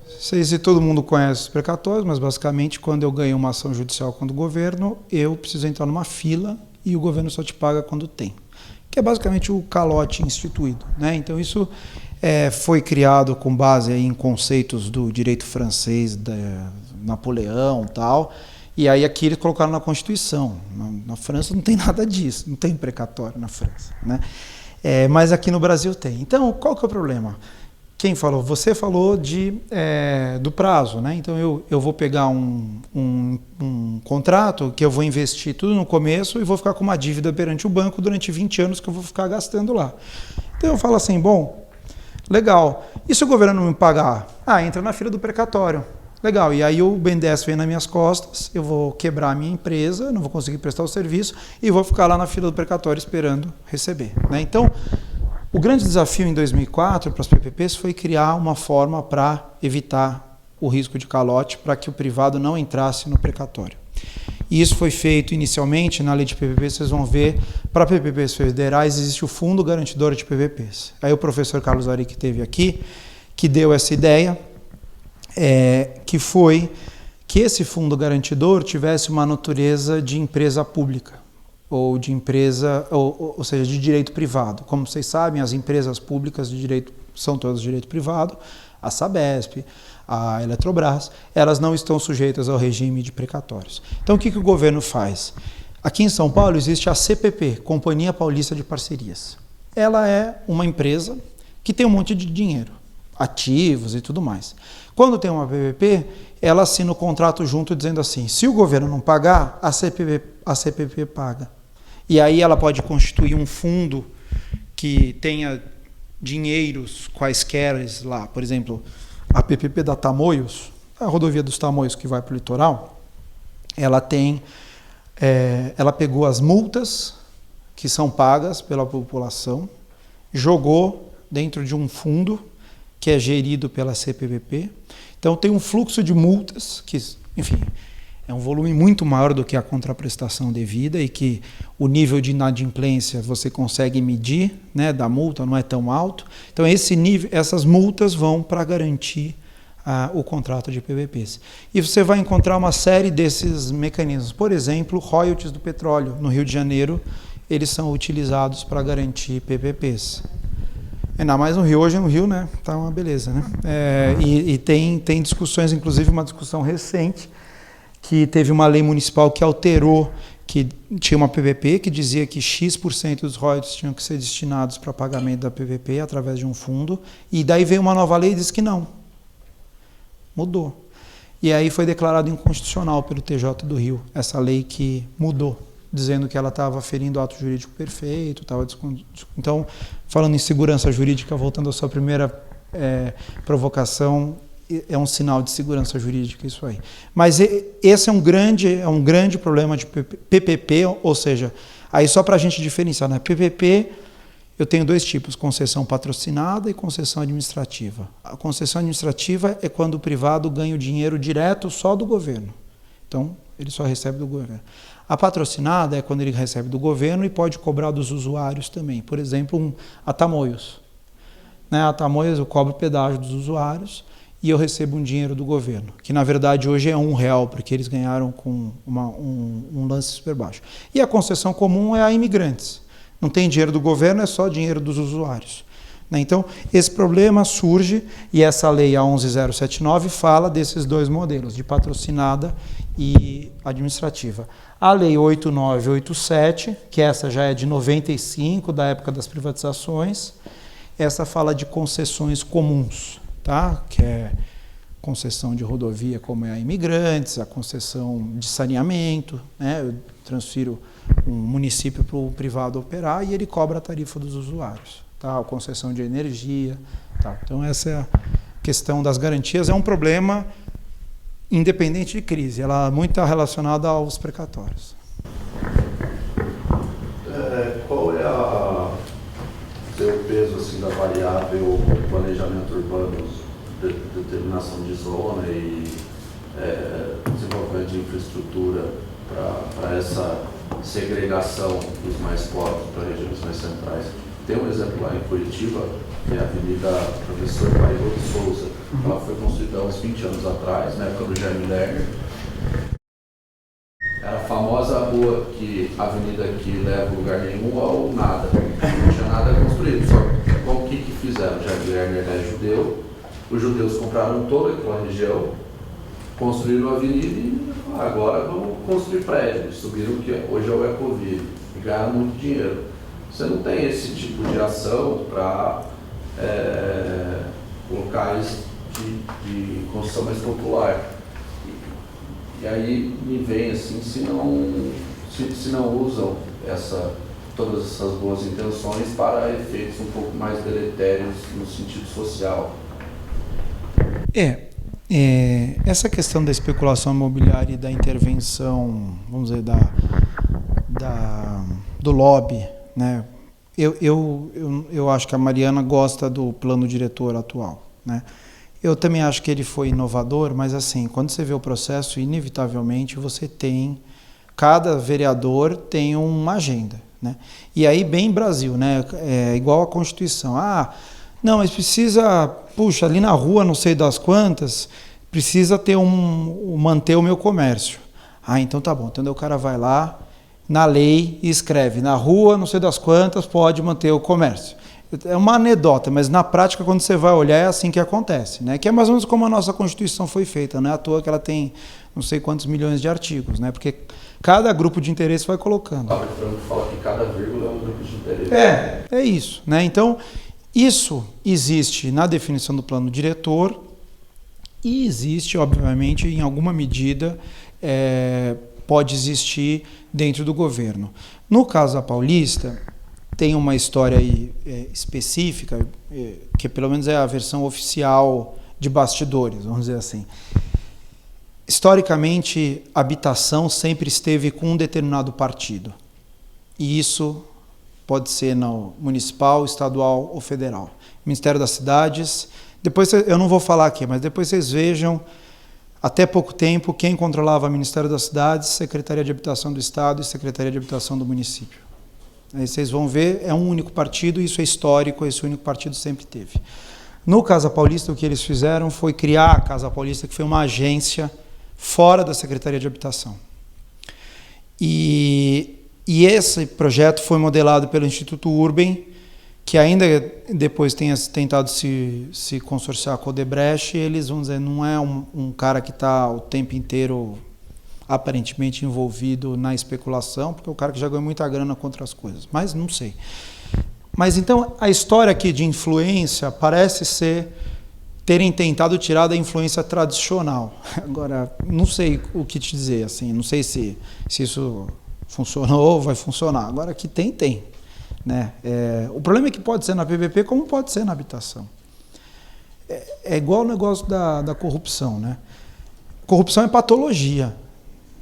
S1: Não sei se todo mundo conhece os precatórios, mas basicamente quando eu ganho uma ação judicial contra o governo, eu preciso entrar numa fila e o governo só te paga quando tem, que é basicamente o calote instituído, né? Então isso foi criado com base em conceitos do direito francês, Napoleão e tal, e aí aqui eles colocaram na Constituição. Na França não tem nada disso, não tem precatório na França, né? Mas aqui no Brasil tem. Então, qual que é o problema? Quem falou? Você falou do prazo, né? Então eu vou pegar um contrato que eu vou investir tudo no começo e vou ficar com uma dívida perante o banco durante 20 anos que eu vou ficar gastando lá. Então eu falo assim, bom, legal, e se o governo não me pagar? Entra na fila do precatório. Legal, e aí o BNDES vem nas minhas costas, eu vou quebrar a minha empresa, não vou conseguir prestar o serviço e vou ficar lá na fila do precatório esperando receber, né? Então, o grande desafio em 2004 para as PPPs foi criar uma forma para evitar o risco de calote, para que o privado não entrasse no precatório. E isso foi feito inicialmente na lei de PPPs, vocês vão ver, para PPPs federais existe o Fundo Garantidor de PPPs. Aí o professor Carlos Ari, que esteve aqui, que deu essa ideia, que foi que esse fundo garantidor tivesse uma natureza de empresa pública, ou de empresa, ou seja, de direito privado. Como vocês sabem, as empresas públicas de direito são todas de direito privado, a Sabesp, a Eletrobras, elas não estão sujeitas ao regime de precatórios. Então, o que o governo faz? Aqui em São Paulo existe a CPP, Companhia Paulista de Parcerias. Ela é uma empresa que tem um monte de dinheiro, ativos e tudo mais. Quando tem uma PPP, ela assina o contrato junto dizendo assim, se o governo não pagar, a CPP paga. E aí ela pode constituir um fundo que tenha dinheiros quaisquer lá. Por exemplo, a PPP da Tamoios, a rodovia dos Tamoios que vai para o litoral, ela pegou as multas que são pagas pela população, jogou dentro de um fundo que é gerido pela CPPP. Então tem um fluxo de multas que, enfim, é um volume muito maior do que a contraprestação devida e que o nível de inadimplência você consegue medir, né, da multa, não é tão alto. Então essas multas vão para garantir o contrato de PPPs. E você vai encontrar uma série desses mecanismos. Por exemplo, royalties do petróleo. No Rio de Janeiro, eles são utilizados para garantir PPPs. Ainda mais no Rio. Hoje no Rio, né, tá uma beleza, né? E tem discussões, inclusive uma discussão recente, que teve uma lei municipal que alterou, que tinha uma PPP que dizia que X% dos royalties tinham que ser destinados para pagamento da PPP através de um fundo, e daí veio uma nova lei e disse que não. Mudou. E aí foi declarado inconstitucional pelo TJ do Rio, essa lei que mudou, dizendo que ela estava ferindo o ato jurídico perfeito. Então, falando em segurança jurídica, voltando à sua primeira provocação, é um sinal de segurança jurídica isso aí. Mas esse é um grande problema de PPP, ou seja, aí só para a gente diferenciar, né? PPP, eu tenho dois tipos, concessão patrocinada e concessão administrativa. A concessão administrativa é quando o privado ganha o dinheiro direto só do governo. Então, ele só recebe do governo. A patrocinada é quando ele recebe do governo e pode cobrar dos usuários também. Por exemplo, a Tamoios. A Tamoios eu cobro pedágio dos usuários e eu recebo um dinheiro do governo, que na verdade hoje é R$1, porque eles ganharam com um lance super baixo. E a concessão comum é a imigrantes. Não tem dinheiro do governo, é só dinheiro dos usuários. Então, esse problema surge e essa lei, a 11079, fala desses dois modelos, de patrocinada e administrativa. A lei 8987, que essa já é de 95, da época das privatizações, essa fala de concessões comuns, tá? Que é concessão de rodovia, como é a imigrantes, a concessão de saneamento, né? Eu transfiro um município para o privado operar e ele cobra a tarifa dos usuários, tá? A concessão de energia, tá? Então essa é a questão das garantias, é um problema independente de crise, ela é muito relacionada aos precatórios.
S7: Qual é o peso assim, da variável planejamento urbano, determinação de zona e desenvolvimento de infraestrutura para essa segregação dos mais pobres para regiões mais centrais? Tem um exemplo lá em Curitiba, que é a Avenida Professor Paiva de Souza. Ela foi construída há uns 20 anos atrás, na época do Jaime Lerner. Era a famosa rua que a avenida que leva lugar nenhum ao nada. Não tinha nada construído. Só o que fizeram? Jaime Lerner é judeu. Os judeus compraram toda aquela região, construíram a avenida e agora vamos construir prédios. Subiram o que hoje é o Ecoville e ganharam muito dinheiro. Você não tem esse tipo de ação para locais de construção mais popular. E aí me vem assim, se não usam todas essas boas intenções para efeitos um pouco mais deletérios no sentido social.
S1: Essa questão da especulação imobiliária e da intervenção, vamos dizer, do lobby, né? Eu acho que a Mariana gosta do plano diretor atual, né? Eu também acho que ele foi inovador, mas assim, quando você vê o processo, inevitavelmente você tem, cada vereador tem uma agenda, né? E aí bem Brasil, né? É igual a Constituição. Não, mas precisa, puxa, ali na rua, não sei das quantas, precisa ter manter o meu comércio. Então tá bom. Então o cara vai lá na lei e escreve, na rua, não sei das quantas, pode manter o comércio. É uma anedota, mas na prática, quando você vai olhar, é assim que acontece, né? Que é mais ou menos como a nossa Constituição foi feita, não é à toa que ela tem não sei quantos milhões de artigos, né? Porque cada grupo de interesse vai colocando.
S7: O Franco fala que cada vírgula é um grupo de interesse.
S1: É isso, né? Então, isso existe na definição do plano diretor e existe, obviamente, em alguma medida, pode existir dentro do governo. No caso da Paulista, tem uma história aí, específica, que pelo menos é a versão oficial de bastidores, vamos dizer assim. Historicamente, a habitação sempre esteve com um determinado partido. E isso pode ser no municipal, estadual ou federal. Ministério das Cidades. Depois, eu não vou falar aqui, mas depois vocês vejam até pouco tempo, quem controlava o Ministério das Cidades, Secretaria de Habitação do Estado e Secretaria de Habitação do município. Aí vocês vão ver, é um único partido, isso é histórico, esse único partido sempre teve. No Casa Paulista, o que eles fizeram foi criar a Casa Paulista, que foi uma agência fora da Secretaria de Habitação. E esse projeto foi modelado pelo Instituto Urben, que ainda depois tenha tentado se consorciar com o Odebrecht. Eles, vão dizer, não é um cara que está o tempo inteiro aparentemente envolvido na especulação, porque é o cara que já ganhou muita grana com outras coisas, mas não sei. Mas então a história aqui de influência parece ser terem tentado tirar da influência tradicional. Agora, não sei o que te dizer, assim, não sei se isso funcionou ou vai funcionar. Agora, que tem. Né? O problema é que pode ser na PPP como pode ser na habitação. É igual o negócio da corrupção. Né? Corrupção é patologia.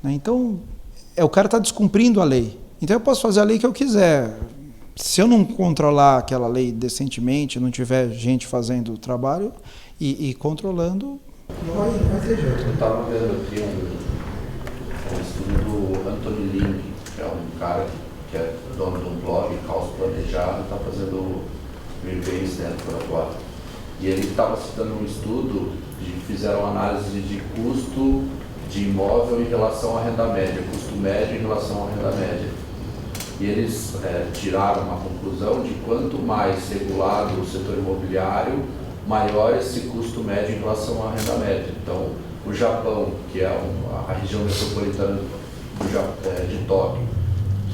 S1: Né? Então, o cara está descumprindo a lei. Então, eu posso fazer a lei que eu quiser. Se eu não controlar aquela lei decentemente, não tiver gente fazendo o trabalho e controlando, não vai ter jeito.
S7: Eu estava vendo aqui um estudo do Anthony Ling, que é um cara que é dono de um blog, Caos Planejado, está fazendo reviews dentro agora. E ele estava citando um estudo que fizeram análise de custo de imóvel em relação à renda média, custo médio em relação à renda média. E eles tiraram uma conclusão de quanto mais regulado o setor imobiliário, maior esse custo médio em relação à renda média. Então, o Japão, que é a região metropolitana de Tóquio,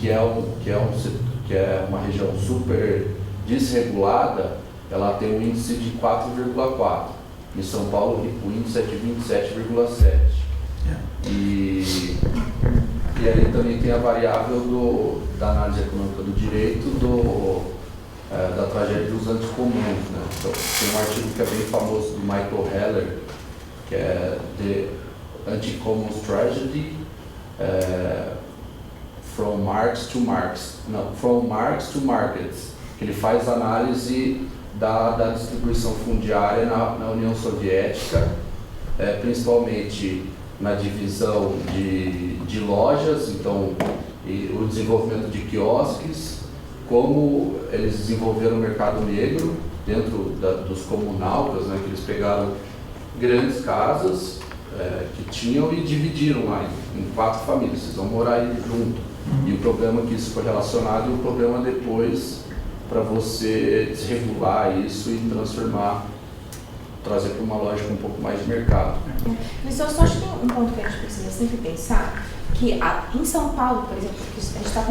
S7: que é uma região super desregulada, ela tem um índice de 4,4. Em São Paulo, o índice é de 27,7. E aí também tem a variável da análise econômica do direito da tragédia dos anticomuns. Né? Então, tem um artigo que é bem famoso do Michael Heller, que é The Anti-Commons Tragedy, From Marx to Markets, que ele faz análise da distribuição fundiária na União Soviética, principalmente na divisão de lojas, então, e o desenvolvimento de quiosques, como eles desenvolveram o mercado negro dentro dos comunautas, né, que eles pegaram grandes casas que tinham e dividiram lá em 4 famílias, vocês vão morar aí junto. E o problema que isso foi relacionado e o problema depois para você desregular isso e trazer para uma lógica um pouco mais de mercado.
S3: Mas eu só acho que tem um ponto que a gente precisa sempre pensar, que em São Paulo, por exemplo, a gente está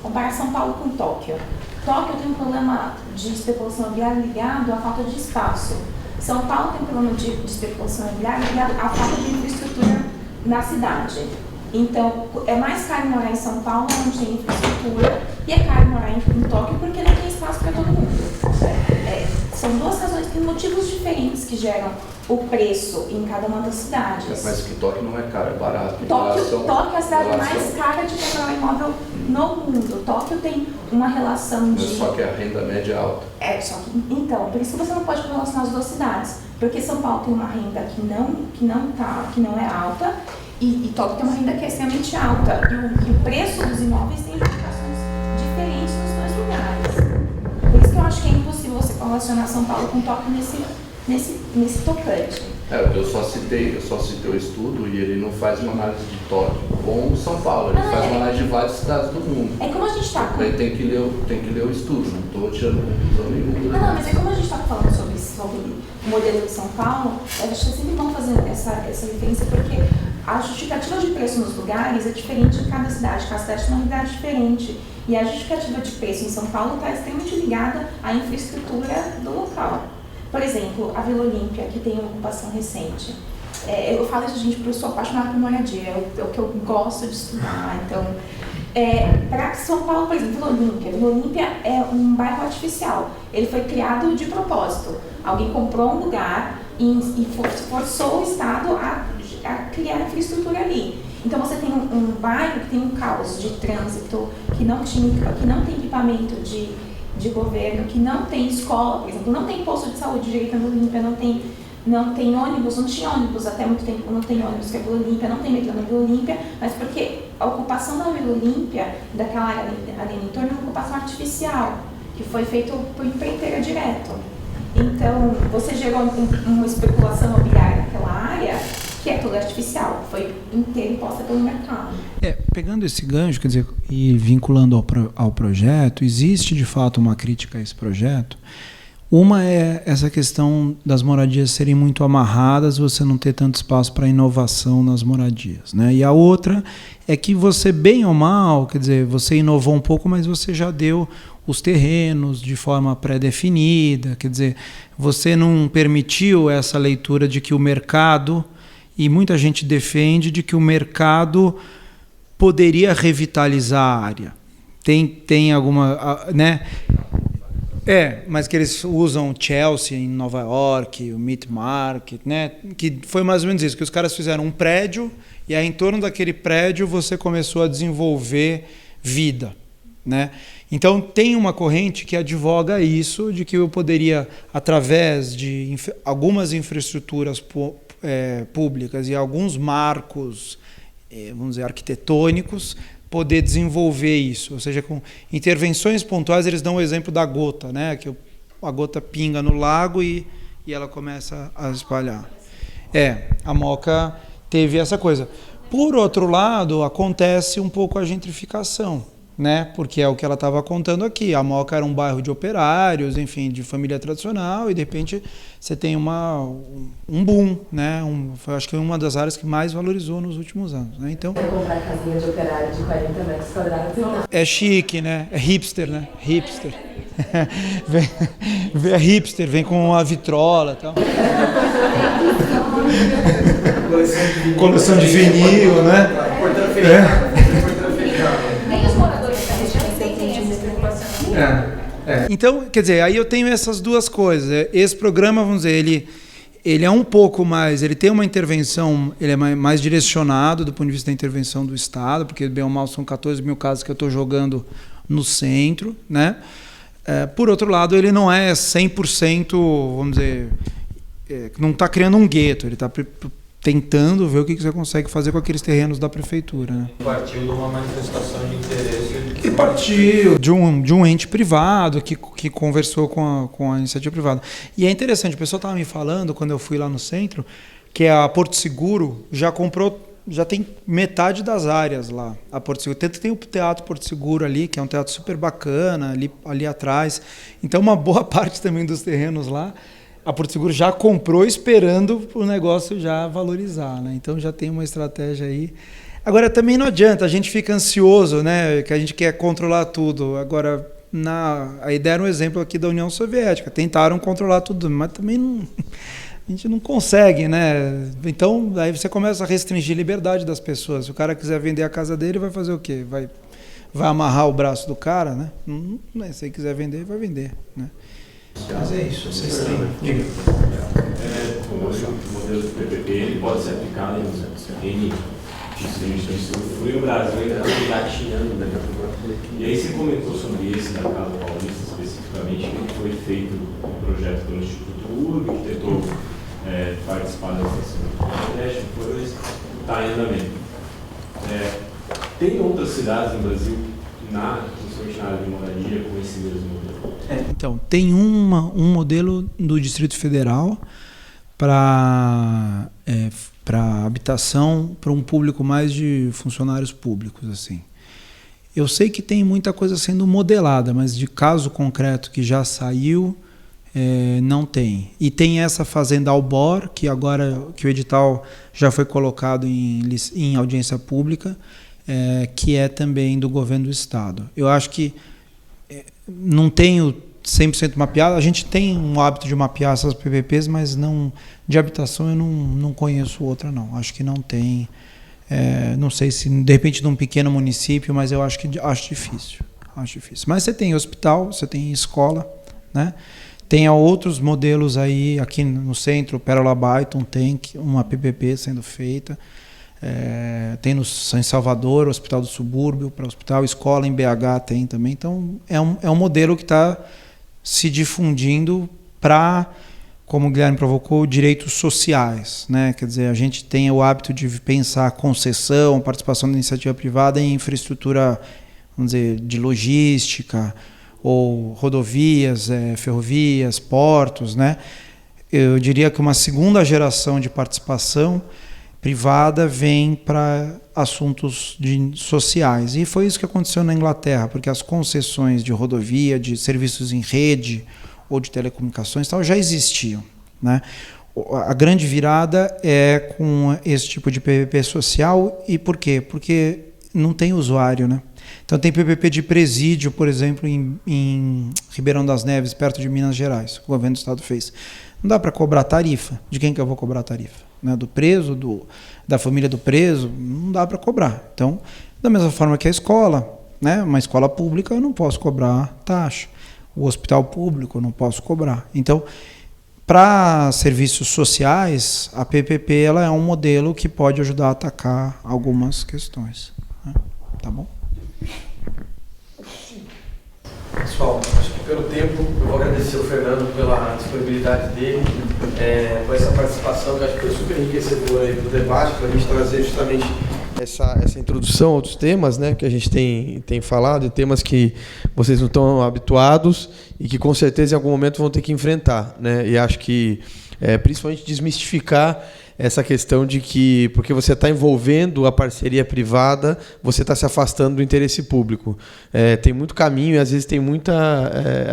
S3: comparando São Paulo com Tóquio. Tóquio tem um problema de especulação imobiliária ligado à falta de espaço. São Paulo tem um problema de especulação imobiliária ligado à falta de infraestrutura na cidade. Então, é mais caro morar em São Paulo, onde tem infraestrutura, e é caro morar em Tóquio porque não tem espaço para todo mundo. São 2 razões, tem motivos diferentes que geram o preço em cada uma das cidades.
S7: Mas que Tóquio não é caro, é barato.
S3: Tóquio é a cidade mais cara de comprar um imóvel no mundo. Tóquio tem uma relação de...
S7: Só que a renda média é alta.
S3: Então, por isso que você não pode relacionar as 2 cidades. Porque São Paulo tem uma renda que não é alta, e Tóquio tem uma renda que é extremamente alta. E o preço dos imóveis tem implicações diferentes nos 2 lugares. Por isso que eu acho que é impossível você relacionar São Paulo com Tóquio nesse tocante.
S7: Eu só citei o estudo e ele não faz uma análise de Tóquio com São Paulo, ele faz uma análise de várias cidades do mundo.
S3: É como a gente está...
S7: Tem que ler o estudo, não estou tirando conclusão nenhuma.
S3: Não, mas é como a gente está falando sobre o modelo de São Paulo, a gente é sempre bom fazer essa referência, porque a justificativa de preço nos lugares é diferente em cada cidade tem uma realidade diferente. E a justificativa de preço em São Paulo está extremamente ligada à infraestrutura do local. Por exemplo, a Vila Olímpia, que tem uma ocupação recente. Eu falo isso, gente, porque eu sou apaixonada por moradia, é o que eu gosto de estudar. Então, para São Paulo, por exemplo, Vila Olímpia é um bairro artificial. Ele foi criado de propósito. Alguém comprou um lugar e forçou o Estado a criar infraestrutura ali. Então você tem um bairro que tem um caos de trânsito, que não tem equipamento de governo, que não tem escola, por exemplo, não tem posto de saúde direito na Olímpia, não tem não tem ônibus, não tinha ônibus até muito tempo, não tem ônibus que é Vila Olímpia, não tem metrô na Vila Olímpia, mas porque a ocupação da Vila Olímpia, daquela área ali no entorno, é uma ocupação artificial, que foi feita por empreiteira direto. Então, você gerou uma especulação imobiliária naquela área que é toda artificial, foi inteira imposta pelo mercado.
S1: Pegando esse gancho, quer dizer, e vinculando ao projeto, existe de fato uma crítica a esse projeto. Uma é essa questão das moradias serem muito amarradas, você não ter tanto espaço para inovação nas moradias, né? E a outra é que você, bem ou mal, quer dizer, você inovou um pouco, mas você já deu os terrenos de forma pré-definida, quer dizer, você não permitiu essa leitura de que o mercado, e muita gente defende de que o mercado poderia revitalizar a área. Tem alguma, né? Mas que eles usam Chelsea em Nova York, o Meat Market, né? Que foi mais ou menos isso, que os caras fizeram um prédio e aí em torno daquele prédio você começou a desenvolver vida, né? Então tem uma corrente que advoga isso, de que eu poderia, através de algumas infraestruturas públicas e alguns marcos, vamos dizer, arquitetônicos, poder desenvolver isso. Ou seja, com intervenções pontuais, eles dão o exemplo da gota, né? Que a gota pinga no lago e ela começa a espalhar. A Moca teve essa coisa. Por outro lado, acontece um pouco a gentrificação, né? Porque é o que ela estava contando aqui. A Moca era um bairro de operários, enfim, de família tradicional, e de repente você tem um boom, né? Acho que é uma das áreas que mais valorizou nos últimos anos, né? Então,
S6: comprar a casinha de operário de 40 metros quadrados.
S1: é chique, né? É hipster, né? Hipster. É hipster, vem com a vitrola e tal. Coleção de vinil, né?
S2: Nem os moradores da região têm essa preocupação.
S1: Então, quer dizer, aí eu tenho essas duas coisas. Esse programa, vamos dizer, ele é um pouco mais, ele tem uma intervenção, ele é mais direcionado do ponto de vista da intervenção do Estado, porque bem ou mal são 14 mil casas que eu estou jogando no centro, né? Por outro lado, ele não é 100%, vamos dizer, não está criando um gueto, ele está tentando ver o que você consegue fazer com aqueles terrenos da prefeitura, né?
S5: Partiu de uma manifestação de interesse.
S1: Que partiu de um ente privado que conversou com a iniciativa privada. E é interessante, o pessoal estava me falando, quando eu fui lá no centro, que a Porto Seguro já tem metade das áreas lá, a Porto Seguro. Tanto que tem o Teatro Porto Seguro ali, que é um teatro super bacana, ali atrás. Então, uma boa parte também dos terrenos lá, a Porto Seguro já comprou esperando o negócio já valorizar, né? Então já tem uma estratégia aí. Agora também não adianta, a gente fica ansioso, né? Que a gente quer controlar tudo. Agora, a ideia era um exemplo aqui da União Soviética. Tentaram controlar tudo, mas também a gente não consegue, né? Então aí você começa a restringir a liberdade das pessoas. Se o cara quiser vender a casa dele, vai fazer o quê? Vai amarrar o braço do cara, né? Se ele quiser vender, vai vender, né? Mas é isso, vocês têm. Diga.
S8: O modelo do PPP ele pode ser aplicado em N distritos. No Brasil ainda está engatinhando daqui a pouco. E aí você comentou sobre esse da Casa Paulista especificamente, que foi feito um projeto pelo Instituto URB, que tentou participar da estação do Nordeste, depois está em andamento. Tem outras cidades no Brasil, principalmente na área de moradia, com esse mesmo modelo?
S1: Então, tem um modelo do Distrito Federal para habitação para um público mais de funcionários públicos, assim. Eu sei que tem muita coisa sendo modelada, mas de caso concreto que já saiu, não tem. E tem essa Fazenda Albor, que agora que o edital já foi colocado em audiência pública, que é também do governo do Estado. Eu acho que não tenho 100% mapeado. A gente tem um hábito de mapear essas PPPs, mas não de habitação eu não conheço outra, não. Acho que não tem. Não sei se, de repente, num pequeno município, mas eu acho difícil. Acho difícil. Mas você tem hospital, você tem escola, né? Tem outros modelos aí, aqui no centro, Pérola Byton tem uma PPP sendo feita. Tem em Salvador, o Hospital do Subúrbio, para hospital, escola em BH tem também. Então, é um modelo que está se difundindo para como o Guilherme provocou, direitos sociais, né? Quer dizer, a gente tem o hábito de pensar concessão, participação da iniciativa privada em infraestrutura, vamos dizer, de logística, ou rodovias, ferrovias, portos, né? Eu diria que uma segunda geração de participação privada vem para assuntos sociais. E foi isso que aconteceu na Inglaterra, porque as concessões de rodovia, de serviços em rede ou de telecomunicações tal, já existiam, né? A grande virada é com esse tipo de PPP social. E por quê? Porque não tem usuário, né? Então tem PPP de presídio, por exemplo, em Ribeirão das Neves, perto de Minas Gerais, que o governo do estado fez. Não dá para cobrar tarifa. De quem que eu vou cobrar tarifa? Né? Do preso, da família do preso? Não dá para cobrar. Então, da mesma forma que a escola, né? Uma escola pública eu não posso cobrar taxa. O hospital público eu não posso cobrar. Então, para serviços sociais, a PPP ela é um modelo que pode ajudar a atacar algumas questões. Né? Tá bom?
S9: Pessoal, acho que pelo tempo, eu vou agradecer ao Fernando pela disponibilidade dele, por essa participação, que acho que foi super enriquecedora aí do debate, para a gente trazer justamente essa introdução a outros temas, né, que a gente tem falado, e temas que vocês não estão habituados e que com certeza em algum momento vão ter que enfrentar, né, e acho que principalmente desmistificar essa questão de que, porque você está envolvendo a parceria privada, você está se afastando do interesse público. Tem muito caminho e às vezes tem muita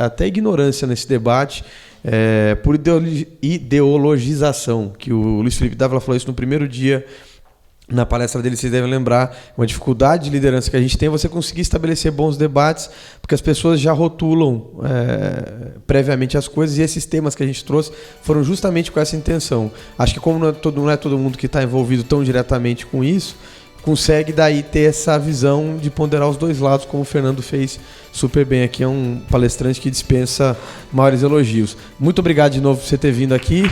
S9: até ignorância nesse debate, por ideologização, que o Luiz Felipe Dávila falou isso no primeiro dia. Na palestra dele, vocês devem lembrar, uma dificuldade de liderança que a gente tem é você conseguir estabelecer bons debates, porque as pessoas já rotulam previamente as coisas, e esses temas que a gente trouxe foram justamente com essa intenção. Acho que como não é todo mundo que está envolvido tão diretamente com isso, consegue daí ter essa visão de ponderar os dois lados, como o Fernando fez super bem aqui. É um palestrante que dispensa maiores elogios. Muito obrigado de novo por você ter vindo aqui.